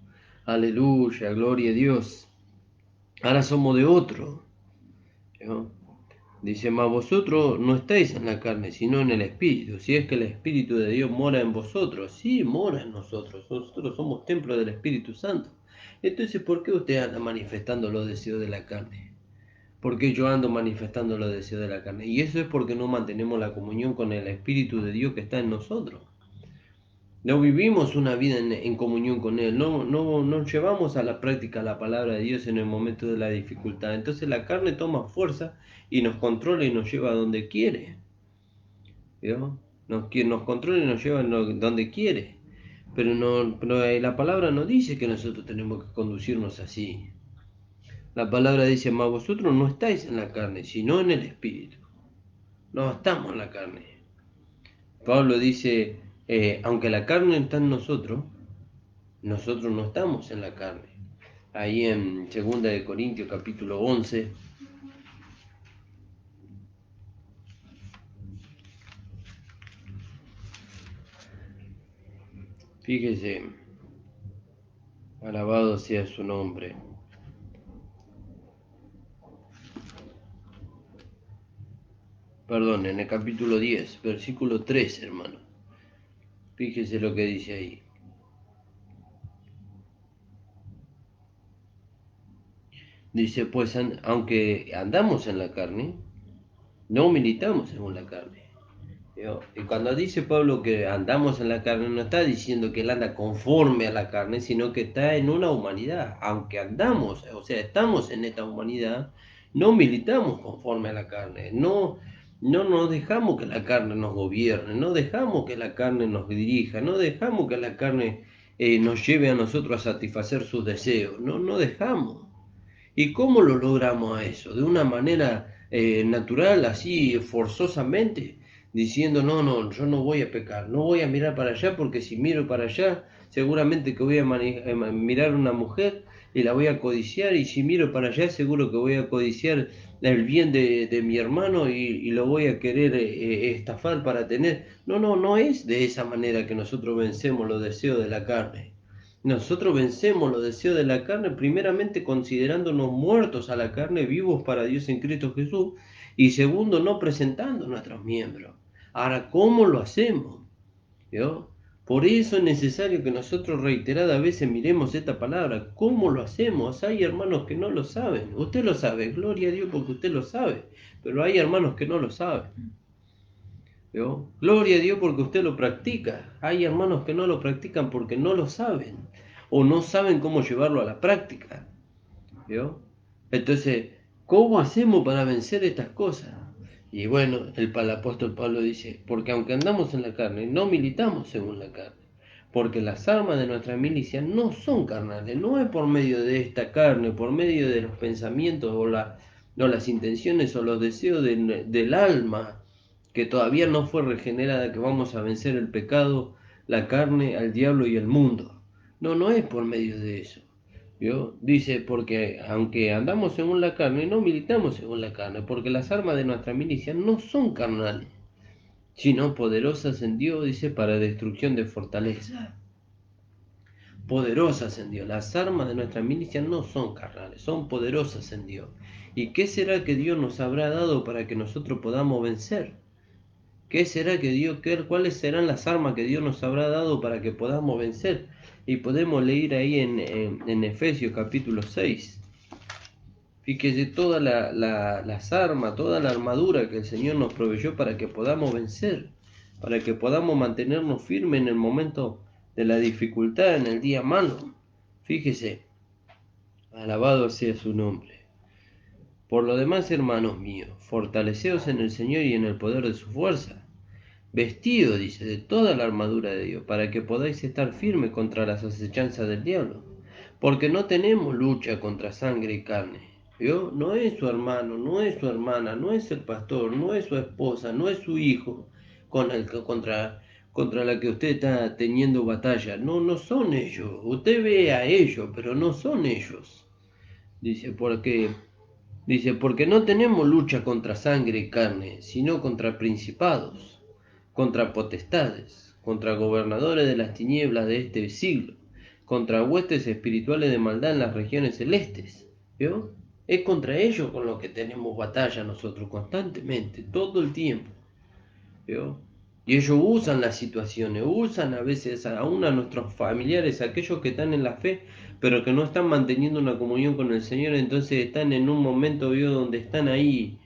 Aleluya, gloria a Dios. Ahora somos de otro. ¿Vio? Dice, mas vosotros no estáis en la carne, sino en el Espíritu. Si es que el Espíritu de Dios mora en vosotros, sí, mora en nosotros. Nosotros somos templo del Espíritu Santo. Entonces, ¿por qué usted anda manifestando los deseos de la carne? ¿Por qué yo ando manifestando los deseos de la carne? Y eso es porque no mantenemos la comunión con el Espíritu de Dios que está en nosotros. No vivimos una vida en comunión con Él, no llevamos a la práctica la palabra de Dios en el momento de la dificultad. Entonces la carne toma fuerza y nos controla y nos lleva a donde quiere. ¿Vio? Nos controla y nos lleva donde quiere. Pero la palabra no dice que nosotros tenemos que conducirnos así. La palabra dice, mas vosotros no estáis en la carne, sino en el Espíritu. No estamos en la carne. Pablo dice, aunque la carne está en nosotros no estamos en la carne. Ahí en 2 Corintios capítulo 11, fíjese, alabado sea su nombre. Perdón, en el capítulo 10, versículo 3, hermano. Fíjese lo que dice ahí. Dice, pues aunque andamos en la carne, no militamos según la carne. ¿Vio? Y cuando dice Pablo que andamos en la carne, no está diciendo que él anda conforme a la carne, sino que está en una humanidad. Aunque andamos, o sea, estamos en esta humanidad, no militamos conforme a la carne. No nos dejamos que la carne nos gobierne, no dejamos que la carne nos dirija, no dejamos que la carne nos lleve a nosotros a satisfacer sus deseos. No dejamos. ¿Y cómo lo logramos a eso? ¿De una manera natural, así forzosamente? Diciendo, no, yo no voy a pecar, no voy a mirar para allá porque si miro para allá, seguramente que voy a mirar una mujer y la voy a codiciar, y si miro para allá, seguro que voy a codiciar el bien de mi hermano y lo voy a querer estafar para tener. No es de esa manera que nosotros vencemos los deseos de la carne. Nosotros vencemos los deseos de la carne primeramente considerándonos muertos a la carne, vivos para Dios en Cristo Jesús, y segundo, no presentando nuestros miembros. Ahora, ¿cómo lo hacemos? ¿Vio? Por eso es necesario que nosotros reiteradas veces miremos esta palabra. ¿Cómo lo hacemos? Hay hermanos que no lo saben. Usted lo sabe, gloria a Dios porque usted lo sabe, pero hay hermanos que no lo saben. ¿Vio? Gloria a Dios porque usted lo practica. Hay hermanos que no lo practican porque no lo saben o no saben cómo llevarlo a la práctica. ¿Vio? Entonces, ¿cómo hacemos para vencer estas cosas? Y bueno, el apóstol Pablo dice, porque aunque andamos en la carne, no militamos según la carne. Porque las armas de nuestra milicia no son carnales, no es por medio de esta carne, por medio de los pensamientos o las intenciones o los deseos del alma que todavía no fue regenerada, que vamos a vencer el pecado, la carne, al diablo y el mundo. No es por medio de eso. ¿Vio? Dice, porque aunque andamos según la carne, no militamos según la carne, porque las armas de nuestra milicia no son carnales, sino poderosas en Dios, dice, para destrucción de fortaleza. Poderosas en Dios. Las armas de nuestra milicia no son carnales, son poderosas en Dios. ¿Y qué será que Dios nos habrá dado para que nosotros podamos vencer? ¿Qué será que cuáles serán las armas que Dios nos habrá dado para que podamos vencer? Y podemos leer ahí en Efesios capítulo 6. Fíjese todas las armas, toda la armadura que el Señor nos proveyó para que podamos vencer, para que podamos mantenernos firmes en el momento de la dificultad, en el día malo. Fíjese, alabado sea su nombre. Por lo demás, hermanos míos, fortaleceos en el Señor y en el poder de su fuerza. Vestido, dice, de toda la armadura de Dios, para que podáis estar firmes contra las acechanzas del diablo. Porque no tenemos lucha contra sangre y carne. ¿Vio? No es su hermano, no es su hermana, no es el pastor, no es su esposa, no es su hijo contra la que usted está teniendo batalla. No son ellos. Usted ve a ellos, pero no son ellos. Porque no tenemos lucha contra sangre y carne, sino contra principados, contra potestades, contra gobernadores de las tinieblas de este siglo, contra huestes espirituales de maldad en las regiones celestes. ¿Vio? Es contra ellos con los que tenemos batalla nosotros constantemente, todo el tiempo. ¿Vio? Y ellos usan las situaciones, usan a veces aún a nuestros familiares, aquellos que están en la fe, pero que no están manteniendo una comunión con el Señor, entonces están en un momento, ¿vio? Donde están ahí,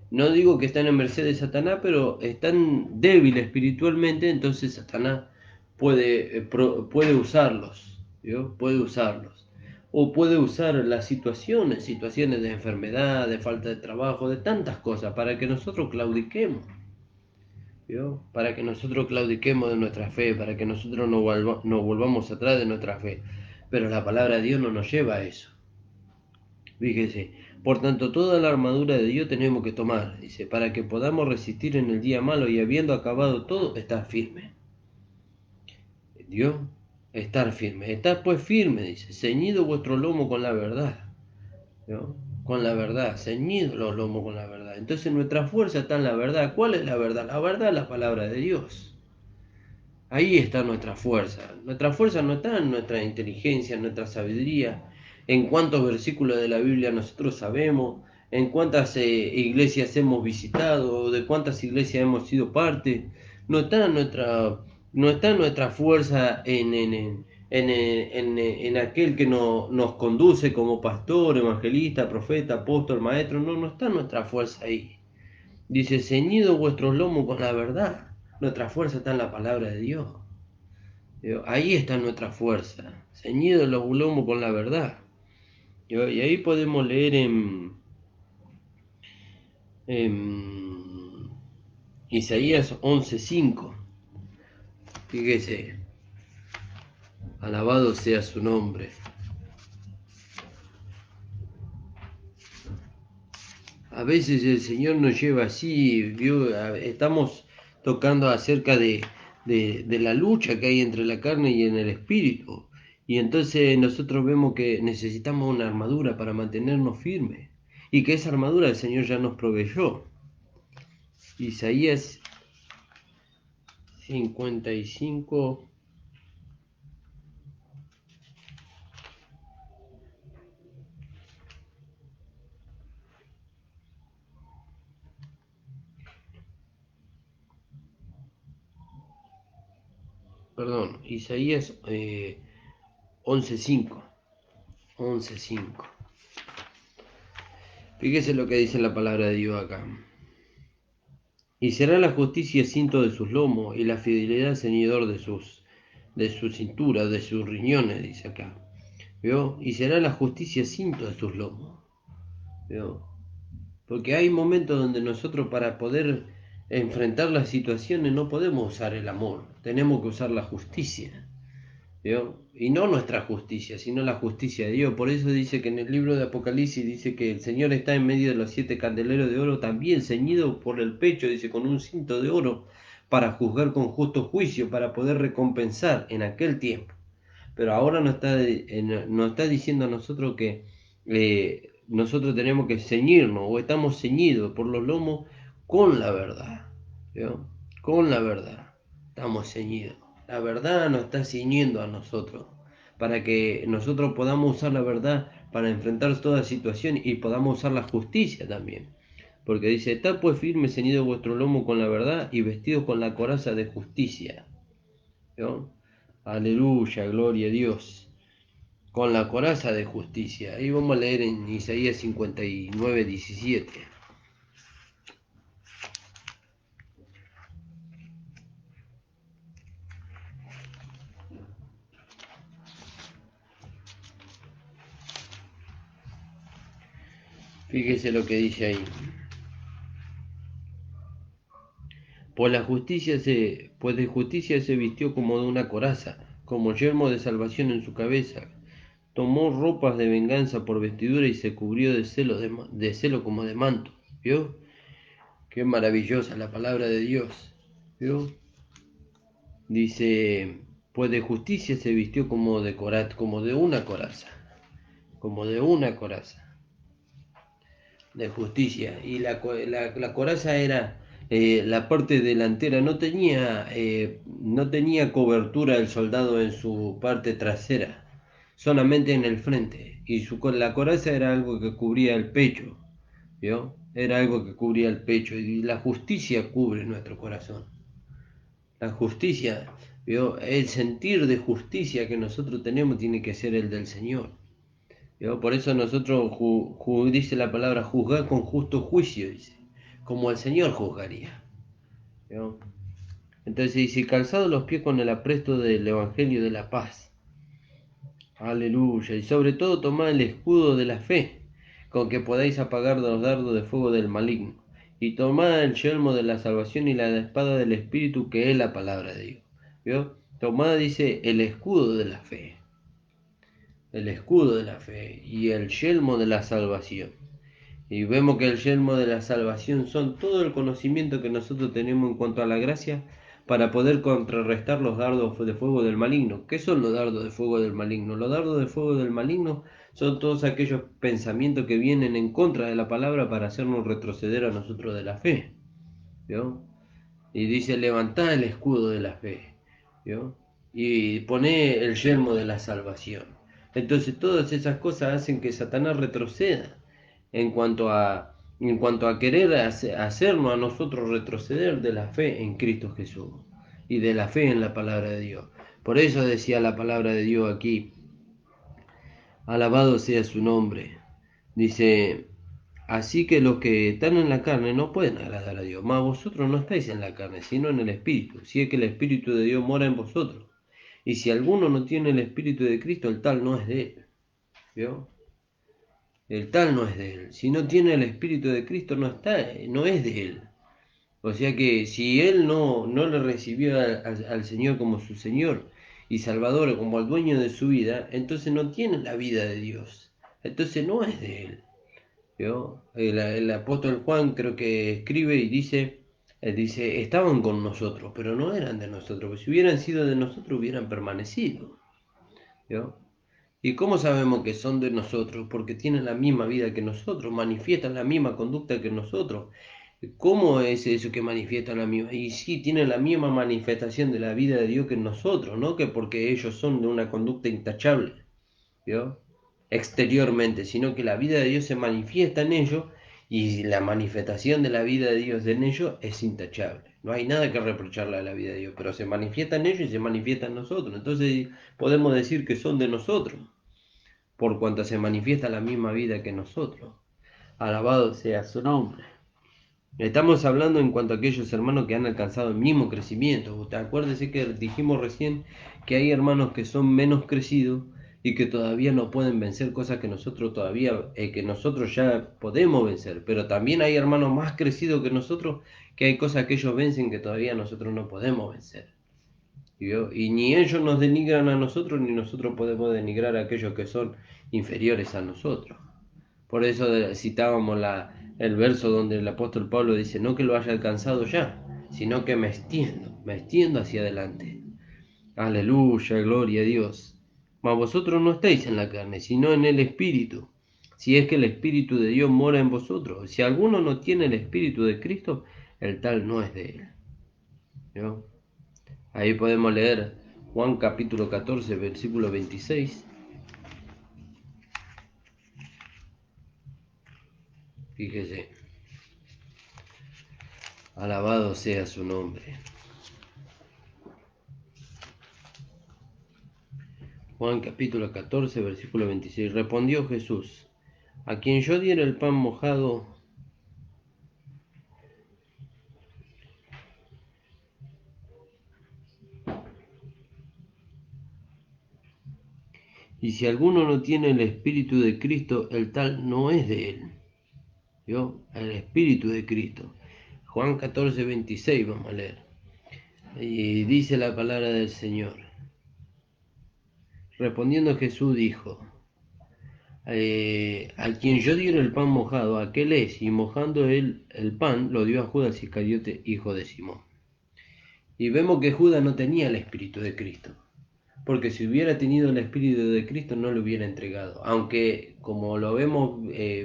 no digo que están en merced de Satanás, pero están débiles espiritualmente, entonces Satanás puede usarlos, ¿vio? Puede usarlos. O puede usar las situaciones de enfermedad, de falta de trabajo, de tantas cosas, para que nosotros claudiquemos. ¿Vio? Para que nosotros claudiquemos de nuestra fe, para que nosotros nos volvamos atrás de nuestra fe. Pero la palabra de Dios no nos lleva a eso. Fíjese, por tanto, toda la armadura de Dios tenemos que tomar, dice, para que podamos resistir en el día malo y habiendo acabado todo, estar firme. Dios, estar firme. Estar pues firme, dice, ceñido vuestro lomo con la verdad. ¿No? Con la verdad, ceñido los lomos con la verdad. Entonces nuestra fuerza está en la verdad. ¿Cuál es la verdad? La verdad es la palabra de Dios. Ahí está nuestra fuerza. Nuestra fuerza no está en nuestra inteligencia, en nuestra sabiduría, en cuántos versículos de la Biblia nosotros sabemos, en cuántas iglesias hemos visitado, de cuántas iglesias hemos sido parte. No está nuestra fuerza en aquel que nos conduce como pastor, evangelista, profeta, apóstol, maestro. No está nuestra fuerza ahí. Dice, ceñido vuestros lomos con la verdad. Nuestra fuerza está en la palabra de Dios. Ahí está nuestra fuerza. Ceñido los lomos con la verdad. Y ahí podemos leer en Isaías 11:5. Fíjese, alabado sea su nombre. A veces el Señor nos lleva así, estamos tocando acerca de la lucha que hay entre la carne y en el espíritu. Y entonces nosotros vemos que necesitamos una armadura para mantenernos firmes. Y que esa armadura el Señor ya nos proveyó. Isaías 55. Perdón, Isaías 11:5. 11:5. Fíjese lo que dice la palabra de Dios acá. Y será la justicia cinto de sus lomos y la fidelidad ceñidor de su cintura, de sus riñones, dice acá. ¿Vio? Y será la justicia cinto de sus lomos. ¿Vio? Porque hay momentos donde nosotros para poder enfrentar las situaciones no podemos usar el amor, tenemos que usar la justicia. ¿Vio? Y no nuestra justicia, sino la justicia de Dios. Por eso dice que en el libro de Apocalipsis dice que el Señor está en medio de los 7 candeleros de oro, también ceñido por el pecho, dice, con un cinto de oro, para juzgar con justo juicio, para poder recompensar en aquel tiempo. Pero ahora nos está diciendo a nosotros que nosotros tenemos que ceñirnos, o estamos ceñidos por los lomos con la verdad. ¿Vio? Con la verdad estamos ceñidos. La verdad nos está ciñendo a nosotros, para que nosotros podamos usar la verdad para enfrentar toda situación y podamos usar la justicia también. Porque dice, está pues firme ceñido vuestro lomo con la verdad y vestido con la coraza de justicia. ¿Vio? Aleluya, gloria a Dios. Con la coraza de justicia. Ahí vamos a leer en Isaías 59:17. Fíjese lo que dice ahí. Pues de justicia se vistió como de una coraza, como yelmo de salvación en su cabeza. Tomó ropas de venganza por vestidura y se cubrió de celo como de manto. ¿Vio? Qué maravillosa la palabra de Dios. ¿Vio? Dice, pues de justicia se vistió como como de una coraza. Como de una coraza de justicia. Y la coraza era la parte delantera, no tenía cobertura el soldado en su parte trasera, solamente en el frente. Y la coraza era algo que cubría el pecho, ¿vio? Era algo que cubría el pecho. Y la justicia cubre nuestro corazón. La justicia, ¿vio? El sentir de justicia que nosotros tenemos tiene que ser el del Señor. ¿Vio? Por eso nosotros, dice la palabra, juzgar con justo juicio, dice, como el Señor juzgaría. ¿Vio? Entonces dice, calzado los pies con el apresto del Evangelio de la paz. Aleluya. Y sobre todo tomad el escudo de la fe, con que podáis apagar los dardos de fuego del maligno. Y tomad el yelmo de la salvación y la espada del Espíritu, que es la palabra de Dios. ¿Vio? Tomad, dice, el escudo de la fe. El escudo de la fe y el yelmo de la salvación. Y vemos que el yelmo de la salvación son todo el conocimiento que nosotros tenemos en cuanto a la gracia para poder contrarrestar los dardos de fuego del maligno. ¿Qué son los dardos de fuego del maligno? Los dardos de fuego del maligno son todos aquellos pensamientos que vienen en contra de la palabra para hacernos retroceder a nosotros de la fe. ¿Vio? Y dice, levantad el escudo de la fe. ¿Vio? Y poné el yelmo de la salvación. Entonces todas esas cosas hacen que Satanás retroceda en cuanto a querer hacernos a nosotros retroceder de la fe en Cristo Jesús y de la fe en la palabra de Dios. Por eso decía la palabra de Dios aquí, alabado sea su nombre. Dice, Así que los que están en la carne no pueden agradar a Dios. Mas vosotros no estáis en la carne, sino en el Espíritu, si es que el Espíritu de Dios mora en vosotros. Y si alguno no tiene el Espíritu de Cristo, el tal no es de él. ¿Vio? El tal no es de él. Si no tiene el Espíritu de Cristo, no es de él. O sea que si él no le recibió al Señor como su Señor y Salvador, como el dueño de su vida, entonces no tiene la vida de Dios. Entonces no es de él. ¿Vio? El apóstol Juan creo que escribe y dice, estaban con nosotros, pero no eran de nosotros. Porque si hubieran sido de nosotros, hubieran permanecido. ¿Vio? ¿Y cómo sabemos que son de nosotros? Porque tienen la misma vida que nosotros, manifiestan la misma conducta que nosotros. ¿Cómo es eso que manifiestan la misma? Y sí, tienen la misma manifestación de la vida de Dios que nosotros, ¿no? Que porque ellos son de una conducta intachable, ¿vio? Exteriormente, sino que la vida de Dios se manifiesta en ellos y la manifestación de la vida de Dios en ellos es intachable. No hay nada que reprocharle a la vida de Dios, pero se manifiesta en ellos y se manifiesta en nosotros. Entonces podemos decir que son de nosotros, por cuanto se manifiesta la misma vida que nosotros. Alabado sea su nombre. Estamos hablando en cuanto a aquellos hermanos que han alcanzado el mismo crecimiento. Acuérdese que dijimos recién que hay hermanos que son menos crecidos y que todavía no pueden vencer cosas que nosotros que nosotros ya podemos vencer. Pero también hay hermanos más crecidos que nosotros, que hay cosas que ellos vencen que todavía nosotros no podemos vencer. ¿Vio? Y ni ellos nos denigran a nosotros, ni nosotros podemos denigrar a aquellos que son inferiores a nosotros. Por eso citábamos el verso donde el apóstol Pablo dice, no que lo haya alcanzado ya, sino que me extiendo hacia adelante. Aleluya, gloria a Dios. Mas vosotros no estáis en la carne, sino en el Espíritu, si es que el Espíritu de Dios mora en vosotros. Si alguno no tiene el Espíritu de Cristo, el tal no es de él. ¿Vio? Ahí podemos leer Juan capítulo 14, versículo 26. Fíjese, alabado sea su nombre. Juan capítulo 14, versículo 26. Respondió Jesús, a quien yo diera el pan mojado, y si alguno no tiene el Espíritu de Cristo, el tal no es de él. ¿Vio? El Espíritu de Cristo. Juan 14, 26, vamos a leer. Y dice la palabra del Señor. Respondiendo Jesús dijo, a quien yo diera el pan mojado, aquel es, y mojando él el pan, lo dio a Judas Iscariote, hijo de Simón. Y vemos que Judas no tenía el Espíritu de Cristo, porque si hubiera tenido el Espíritu de Cristo no lo hubiera entregado, aunque como lo hemos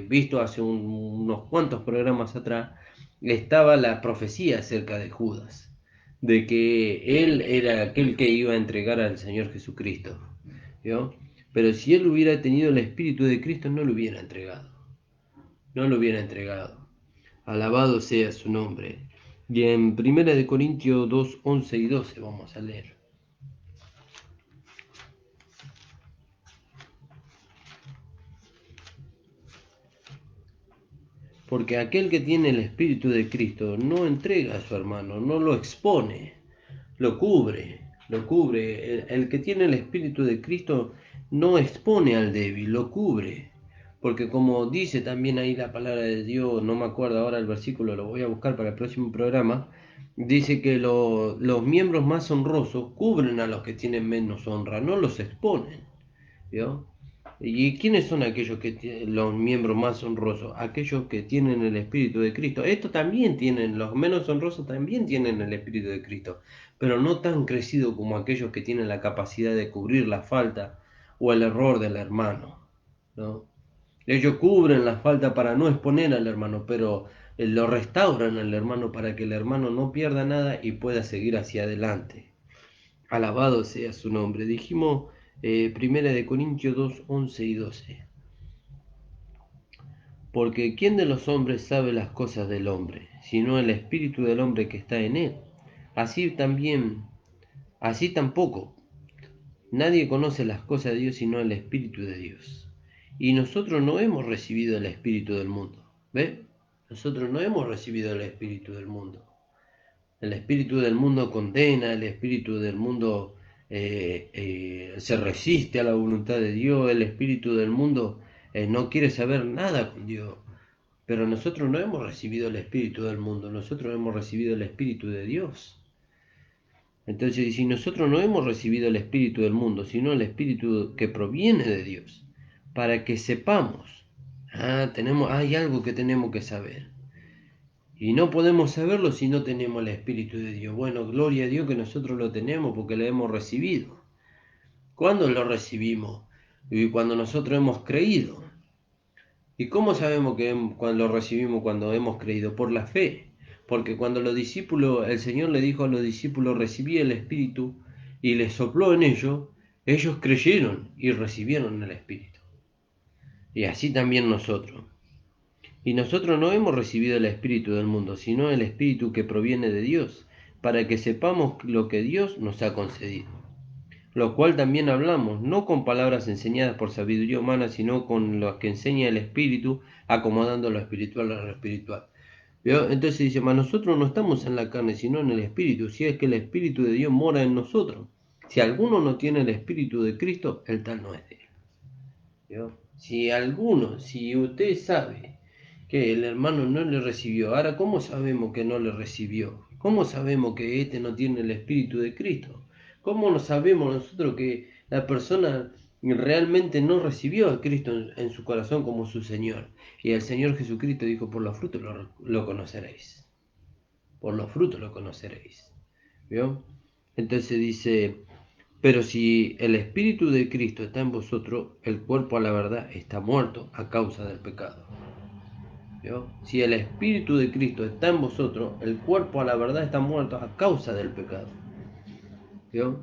visto hace unos cuantos programas atrás, estaba la profecía acerca de Judas, de que él era aquel que iba a entregar al Señor Jesucristo, ¿vio? Pero si él hubiera tenido el Espíritu de Cristo no lo hubiera entregado, no lo hubiera entregado. Alabado sea su nombre. Y en 1 Corintios 2, 11 y 12 vamos a leer. Porque aquel que tiene el Espíritu de Cristo no entrega a su hermano, no lo expone, lo cubre, lo cubre. El que tiene el Espíritu de Cristo no expone al débil, lo cubre. Porque como dice también ahí la palabra de Dios, no me acuerdo ahora el versículo, lo voy a buscar para el próximo programa, dice que los miembros más honrosos cubren a los que tienen menos honra, no los exponen. ¿Vio? ¿Y quiénes son aquellos que tienen los miembros más honrosos? Aquellos que tienen el Espíritu de Cristo. Estos también tienen, los menos honrosos también tienen el Espíritu de Cristo, pero no tan crecido como aquellos que tienen la capacidad de cubrir la falta o el error del hermano, ¿no? Ellos cubren la falta para no exponer al hermano, pero lo restauran al hermano para que el hermano no pierda nada y pueda seguir hacia adelante. Alabado sea su nombre. Dijimos 1 Corintios 2, 11 y 12. Porque ¿quién de los hombres sabe las cosas del hombre, sino el espíritu del hombre que está en él? Así tampoco, nadie conoce las cosas de Dios sino el Espíritu de Dios. Y nosotros no hemos recibido el Espíritu del mundo, ¿Ve? Nosotros no hemos recibido el espíritu del mundo. El espíritu del mundo condena, el espíritu del mundo se resiste a la voluntad de Dios, el espíritu del mundo no quiere saber nada con Dios. Pero nosotros no hemos recibido el espíritu del mundo, nosotros hemos recibido el espíritu de Dios. Entonces, si nosotros no hemos recibido el espíritu del mundo, sino el espíritu que proviene de Dios, para que sepamos, hay algo que tenemos que saber. Y no podemos saberlo si no tenemos el espíritu de Dios. Bueno, gloria a Dios que nosotros lo tenemos porque lo hemos recibido. ¿Cuándo lo recibimos? Y cuando nosotros hemos creído. ¿Y cómo sabemos que cuando lo recibimos cuando hemos creído? Por la fe. Porque cuando los discípulos, el Señor le dijo a los discípulos, recibí el Espíritu y les sopló en ellos creyeron y recibieron el Espíritu. Y así también nosotros. Y nosotros no hemos recibido el Espíritu del mundo, sino el Espíritu que proviene de Dios, para que sepamos lo que Dios nos ha concedido. Lo cual también hablamos, no con palabras enseñadas por sabiduría humana, sino con lo que enseña el Espíritu, acomodando lo espiritual a lo espiritual. ¿Vio? Entonces dice, mas nosotros no estamos en la carne, sino en el Espíritu, si es que el Espíritu de Dios mora en nosotros. Si alguno no tiene el Espíritu de Cristo, el tal no es de él. ¿Vio? Si usted sabe que el hermano no le recibió, ahora, ¿cómo sabemos que no le recibió? ¿Cómo sabemos que este no tiene el Espíritu de Cristo? ¿Cómo no sabemos nosotros que la persona realmente no recibió a Cristo en su corazón como su Señor? Y el Señor Jesucristo dijo, por los frutos lo conoceréis. Por los frutos lo conoceréis. ¿Vio? Entonces dice, pero si el Espíritu de Cristo está en vosotros, el cuerpo a la verdad está muerto a causa del pecado. ¿Vio? Si el Espíritu de Cristo está en vosotros, el cuerpo a la verdad está muerto a causa del pecado. ¿Vio?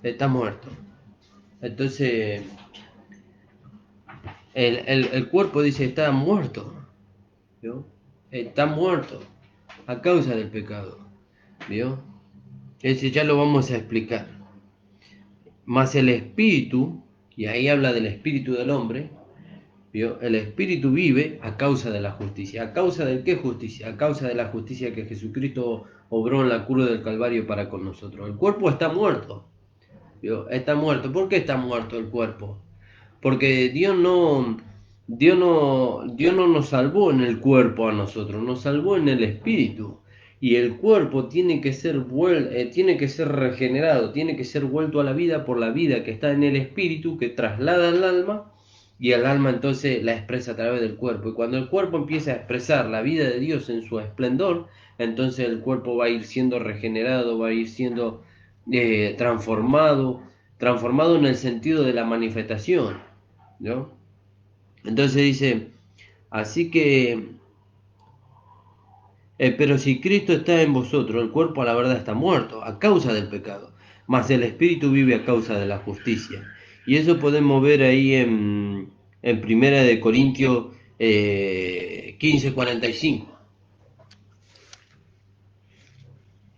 Está muerto. Entonces, el cuerpo dice está muerto. ¿Vio? Está muerto a causa del pecado. ¿Vio? Ese ya lo vamos a explicar. Más el espíritu, y ahí habla del espíritu del hombre, ¿vio? El espíritu vive a causa de la justicia. ¿A causa de qué justicia? A causa de la justicia que Jesucristo obró en la cruz del Calvario para con nosotros. El cuerpo está muerto, ¿vio? Está muerto. ¿Por qué está muerto el cuerpo? Porque Dios no nos salvó en el cuerpo a nosotros, nos salvó en el espíritu. Y el cuerpo tiene que ser regenerado, tiene que ser vuelto a la vida por la vida que está en el espíritu, que traslada al alma, y el alma entonces la expresa a través del cuerpo. Y cuando el cuerpo empieza a expresar la vida de Dios en su esplendor, entonces el cuerpo va a ir siendo regenerado, va a ir siendo transformado en el sentido de la manifestación, ¿no? Entonces dice, así que, pero si Cristo está en vosotros, el cuerpo a la verdad está muerto a causa del pecado, mas el espíritu vive a causa de la justicia. Y eso podemos ver ahí en Primera de Corintios 15:45.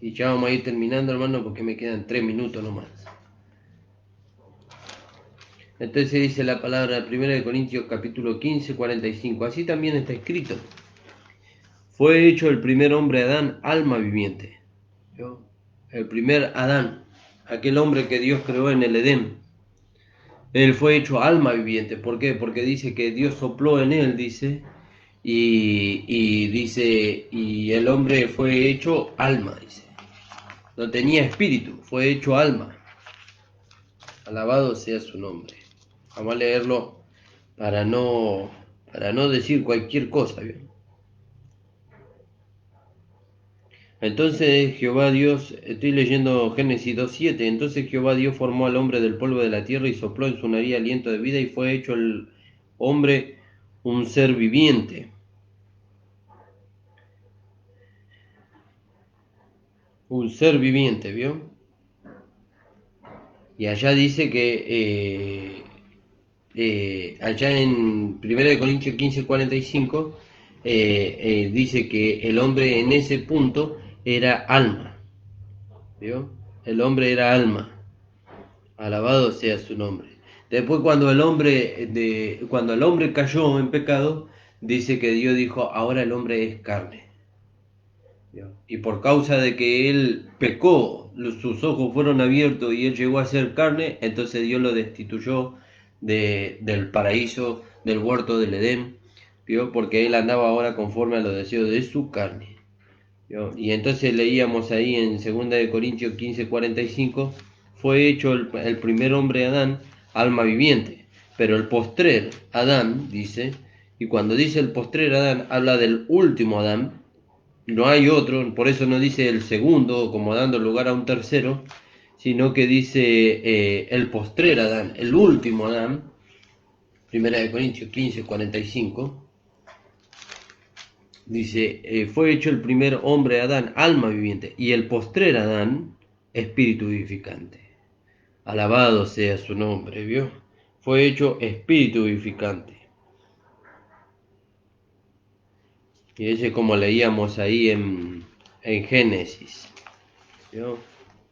Y ya vamos a ir terminando, hermano, porque me quedan 3 minutos nomás. Entonces dice la palabra de 1 Corintios capítulo 15, 45. Así también está escrito. Fue hecho el primer hombre Adán, alma viviente. ¿Vio? El primer Adán, aquel hombre que Dios creó en el Edén. Él fue hecho alma viviente. ¿Por qué? Porque dice que Dios sopló en él, dice, y el hombre fue hecho alma, dice. No tenía espíritu, fue hecho alma. Alabado sea su nombre. Vamos a leerlo para no decir cualquier cosa, ¿bien? Entonces Jehová Dios, estoy leyendo Génesis 2:7, entonces Jehová Dios formó al hombre del polvo de la tierra y sopló en su nariz aliento de vida y fue hecho el hombre un ser viviente. Un ser viviente, ¿vio? Y allá dice que allá en 1 Corintios 15:45 dice que el hombre en ese punto era alma, ¿vio? El hombre era alma, alabado sea su nombre. Después cuando el hombre cayó en pecado, dice que Dios dijo, ahora el hombre es carne. Y por causa de que él pecó, sus ojos fueron abiertos y él llegó a ser carne, entonces Dios lo destituyó del paraíso, del huerto del Edén, ¿vio? Porque él andaba ahora conforme a los deseos de su carne. ¿Vio? Y entonces leíamos ahí en 2 Corintios 15:45, fue hecho el primer hombre Adán, alma viviente, pero el postrer Adán, dice, y cuando dice el postrer Adán, habla del último Adán, no hay otro, por eso no dice el segundo como dando lugar a un tercero, sino que dice el postrer Adán, el último Adán, 1 Corintios 15:45, dice, fue hecho el primer hombre Adán, alma viviente, y el postrer Adán, espíritu vivificante. Alabado sea su nombre, ¿vio? Fue hecho espíritu vivificante. Y ese como leíamos ahí en Génesis, ¿vio?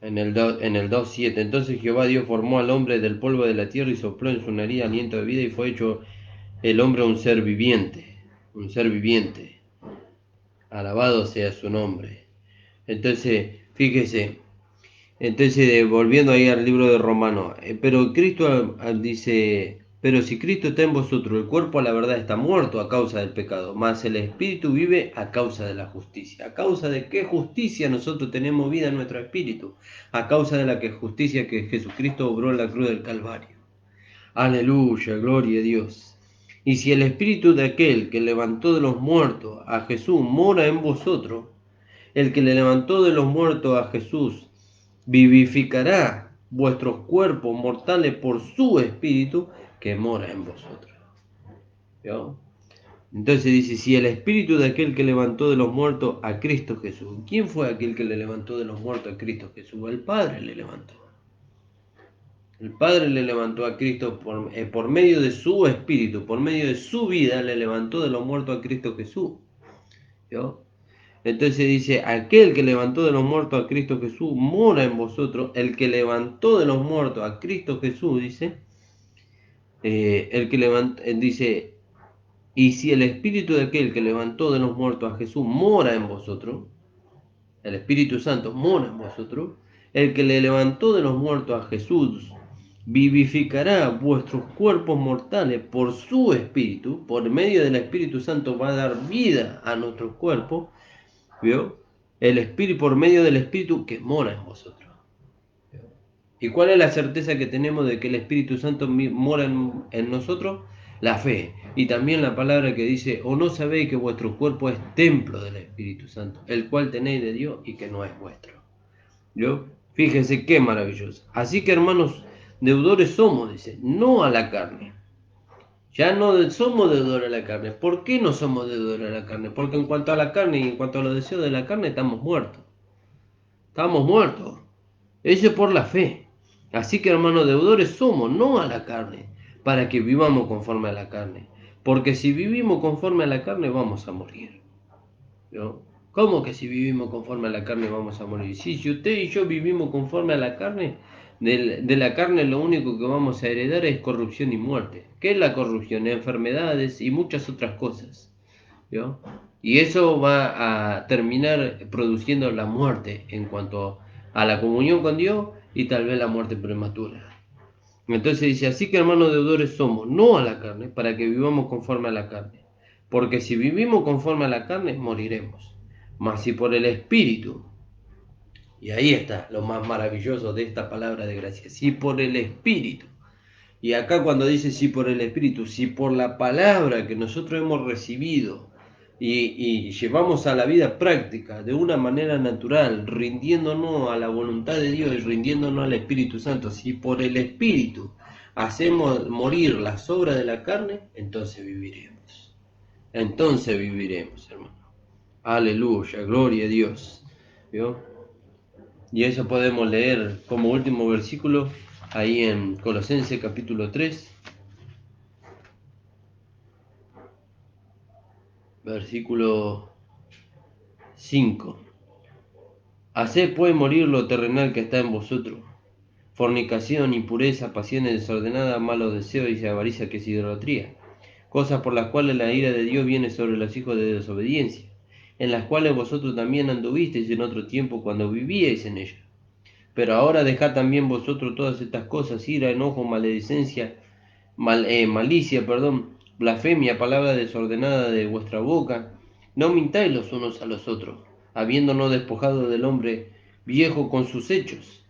En el 2:7. Entonces Jehová Dios formó al hombre del polvo de la tierra y sopló en su nariz aliento de vida y fue hecho el hombre un ser viviente. Un ser viviente. Alabado sea su nombre. Entonces, fíjese. Entonces, volviendo ahí al libro de Romanos. Pero Cristo dice, pero si Cristo está en vosotros, el cuerpo a la verdad está muerto a causa del pecado, mas el espíritu vive a causa de la justicia. ¿A causa de qué justicia nosotros tenemos vida en nuestro espíritu? A causa de la justicia que Jesucristo obró en la cruz del Calvario. Aleluya, gloria a Dios. Y si el espíritu de aquel que levantó de los muertos a Jesús mora en vosotros, el que le levantó de los muertos a Jesús vivificará vuestros cuerpos mortales por su espíritu que mora en vosotros. ¿Vio? Entonces dice, si el espíritu de aquel que levantó de los muertos a Cristo Jesús, ¿quién fue aquel que le levantó de los muertos a Cristo Jesús? El Padre le levantó. El Padre le levantó a Cristo por medio de su espíritu, por medio de su vida, le levantó de los muertos a Cristo Jesús. ¿Vio? Entonces dice, aquel que levantó de los muertos a Cristo Jesús mora en vosotros. El que levantó de los muertos a Cristo Jesús, dice, dice, y si el espíritu de aquel que levantó de los muertos a Jesús mora en vosotros, el Espíritu Santo mora en vosotros, el que le levantó de los muertos a Jesús vivificará vuestros cuerpos mortales por su espíritu, por medio del Espíritu Santo va a dar vida a nuestros cuerpos, ¿vio? El espíritu, por medio del espíritu que mora en vosotros. ¿Y cuál es la certeza que tenemos de que el Espíritu Santo mora en nosotros? La fe. Y también la palabra que dice, o no sabéis que vuestro cuerpo es templo del Espíritu Santo, el cual tenéis de Dios y que no es vuestro. ¿Yo? Fíjense qué maravilloso. Así que hermanos, deudores somos, dice, no a la carne. Ya no somos deudores a la carne. ¿Por qué no somos deudores a la carne? Porque en cuanto a la carne y en cuanto a los deseos de la carne estamos muertos. Estamos muertos. Eso es por la fe. Así que hermanos, deudores somos, no a la carne, para que vivamos conforme a la carne. Porque si vivimos conforme a la carne vamos a morir. ¿No? ¿Cómo que si vivimos conforme a la carne vamos a morir? Sí, si usted y yo vivimos conforme a la carne, de la carne lo único que vamos a heredar es corrupción y muerte. ¿Qué es la corrupción? Enfermedades y muchas otras cosas. ¿Vio? Y eso va a terminar produciendo la muerte en cuanto a la comunión con Dios y tal vez la muerte prematura. Entonces dice, así que hermanos deudores somos, no a la carne, para que vivamos conforme a la carne. Porque si vivimos conforme a la carne, moriremos. Mas si por el Espíritu, y ahí está lo más maravilloso de esta palabra de gracia, si por el Espíritu, y acá cuando dice si por el Espíritu, si por la palabra que nosotros hemos recibido y llevamos a la vida práctica de una manera natural, rindiéndonos a la voluntad de Dios y rindiéndonos al Espíritu Santo, si por el Espíritu hacemos morir las obras de la carne, entonces viviremos. Entonces viviremos, hermano. Aleluya, gloria a Dios. ¿Vio? Y eso podemos leer como último versículo ahí en Colosenses capítulo 3, versículo 5. Haced pues morir lo terrenal que está en vosotros: fornicación, impureza, pasiones desordenadas, malos deseos y avaricia, que es idolatría. cosas por las cuales la ira de Dios viene sobre los hijos de desobediencia, en las cuales vosotros también anduvisteis en otro tiempo cuando vivíais en ellas. Pero ahora dejad también vosotros todas estas cosas: ira, enojo, maledicencia, malicia, blasfemia, palabra desordenada de vuestra boca. No mintáis los unos a los otros, habiéndonos despojado del hombre viejo con sus hechos.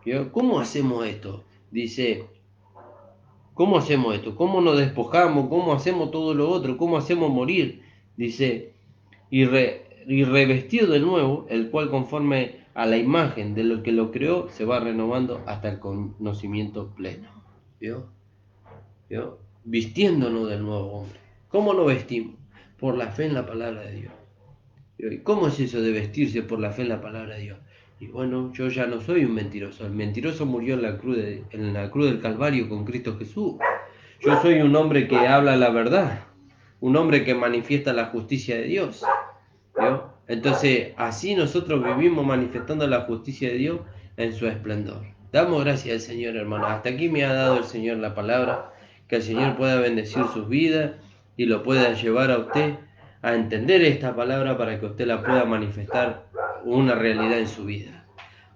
¿Vio? ¿Cómo hacemos esto? Dice, ¿cómo hacemos esto? ¿Cómo nos despojamos? ¿Cómo hacemos todo lo otro? ¿Cómo hacemos morir? Dice, y revestido de nuevo, el cual conforme a la imagen de lo que lo creó, se va renovando hasta el conocimiento pleno. ¿Vio? ¿Vio? Vistiéndonos del nuevo hombre. ¿Cómo lo vestimos? Por la fe en la palabra de Dios. ¿Vio? ¿Y cómo es eso de vestirse por la fe en la palabra de Dios? Y bueno, yo ya no soy un mentiroso. El mentiroso murió en la cruz del Calvario con Cristo Jesús. Yo soy un hombre que habla la verdad, un hombre que manifiesta la justicia de Dios. ¿Vio? Entonces, así nosotros vivimos manifestando la justicia de Dios en su esplendor. Damos gracias al Señor, hermano. Hasta aquí me ha dado el Señor la palabra. Que el Señor pueda bendecir sus vidas y lo pueda llevar a usted a entender esta palabra para que usted la pueda manifestar una realidad en su vida.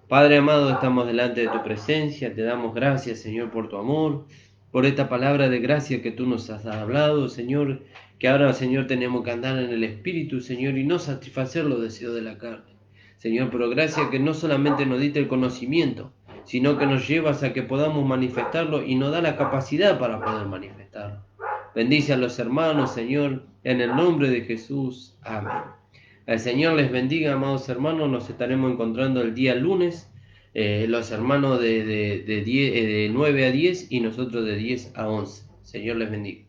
Padre amado, estamos delante de tu presencia. Te damos gracias, Señor, por tu amor, por esta palabra de gracia que tú nos has hablado, Señor, que ahora, Señor, tenemos que andar en el Espíritu, Señor, y no satisfacer los deseos de la carne. Señor, pero gracias que no solamente nos diste el conocimiento, sino que nos llevas a que podamos manifestarlo y nos da la capacidad para poder manifestarlo. Bendice a los hermanos, Señor, en el nombre de Jesús. Amén. El Señor les bendiga, amados hermanos. Nos estaremos encontrando el día lunes. Los hermanos de 9 a 10 y nosotros de 10 a 11. Señor les bendiga.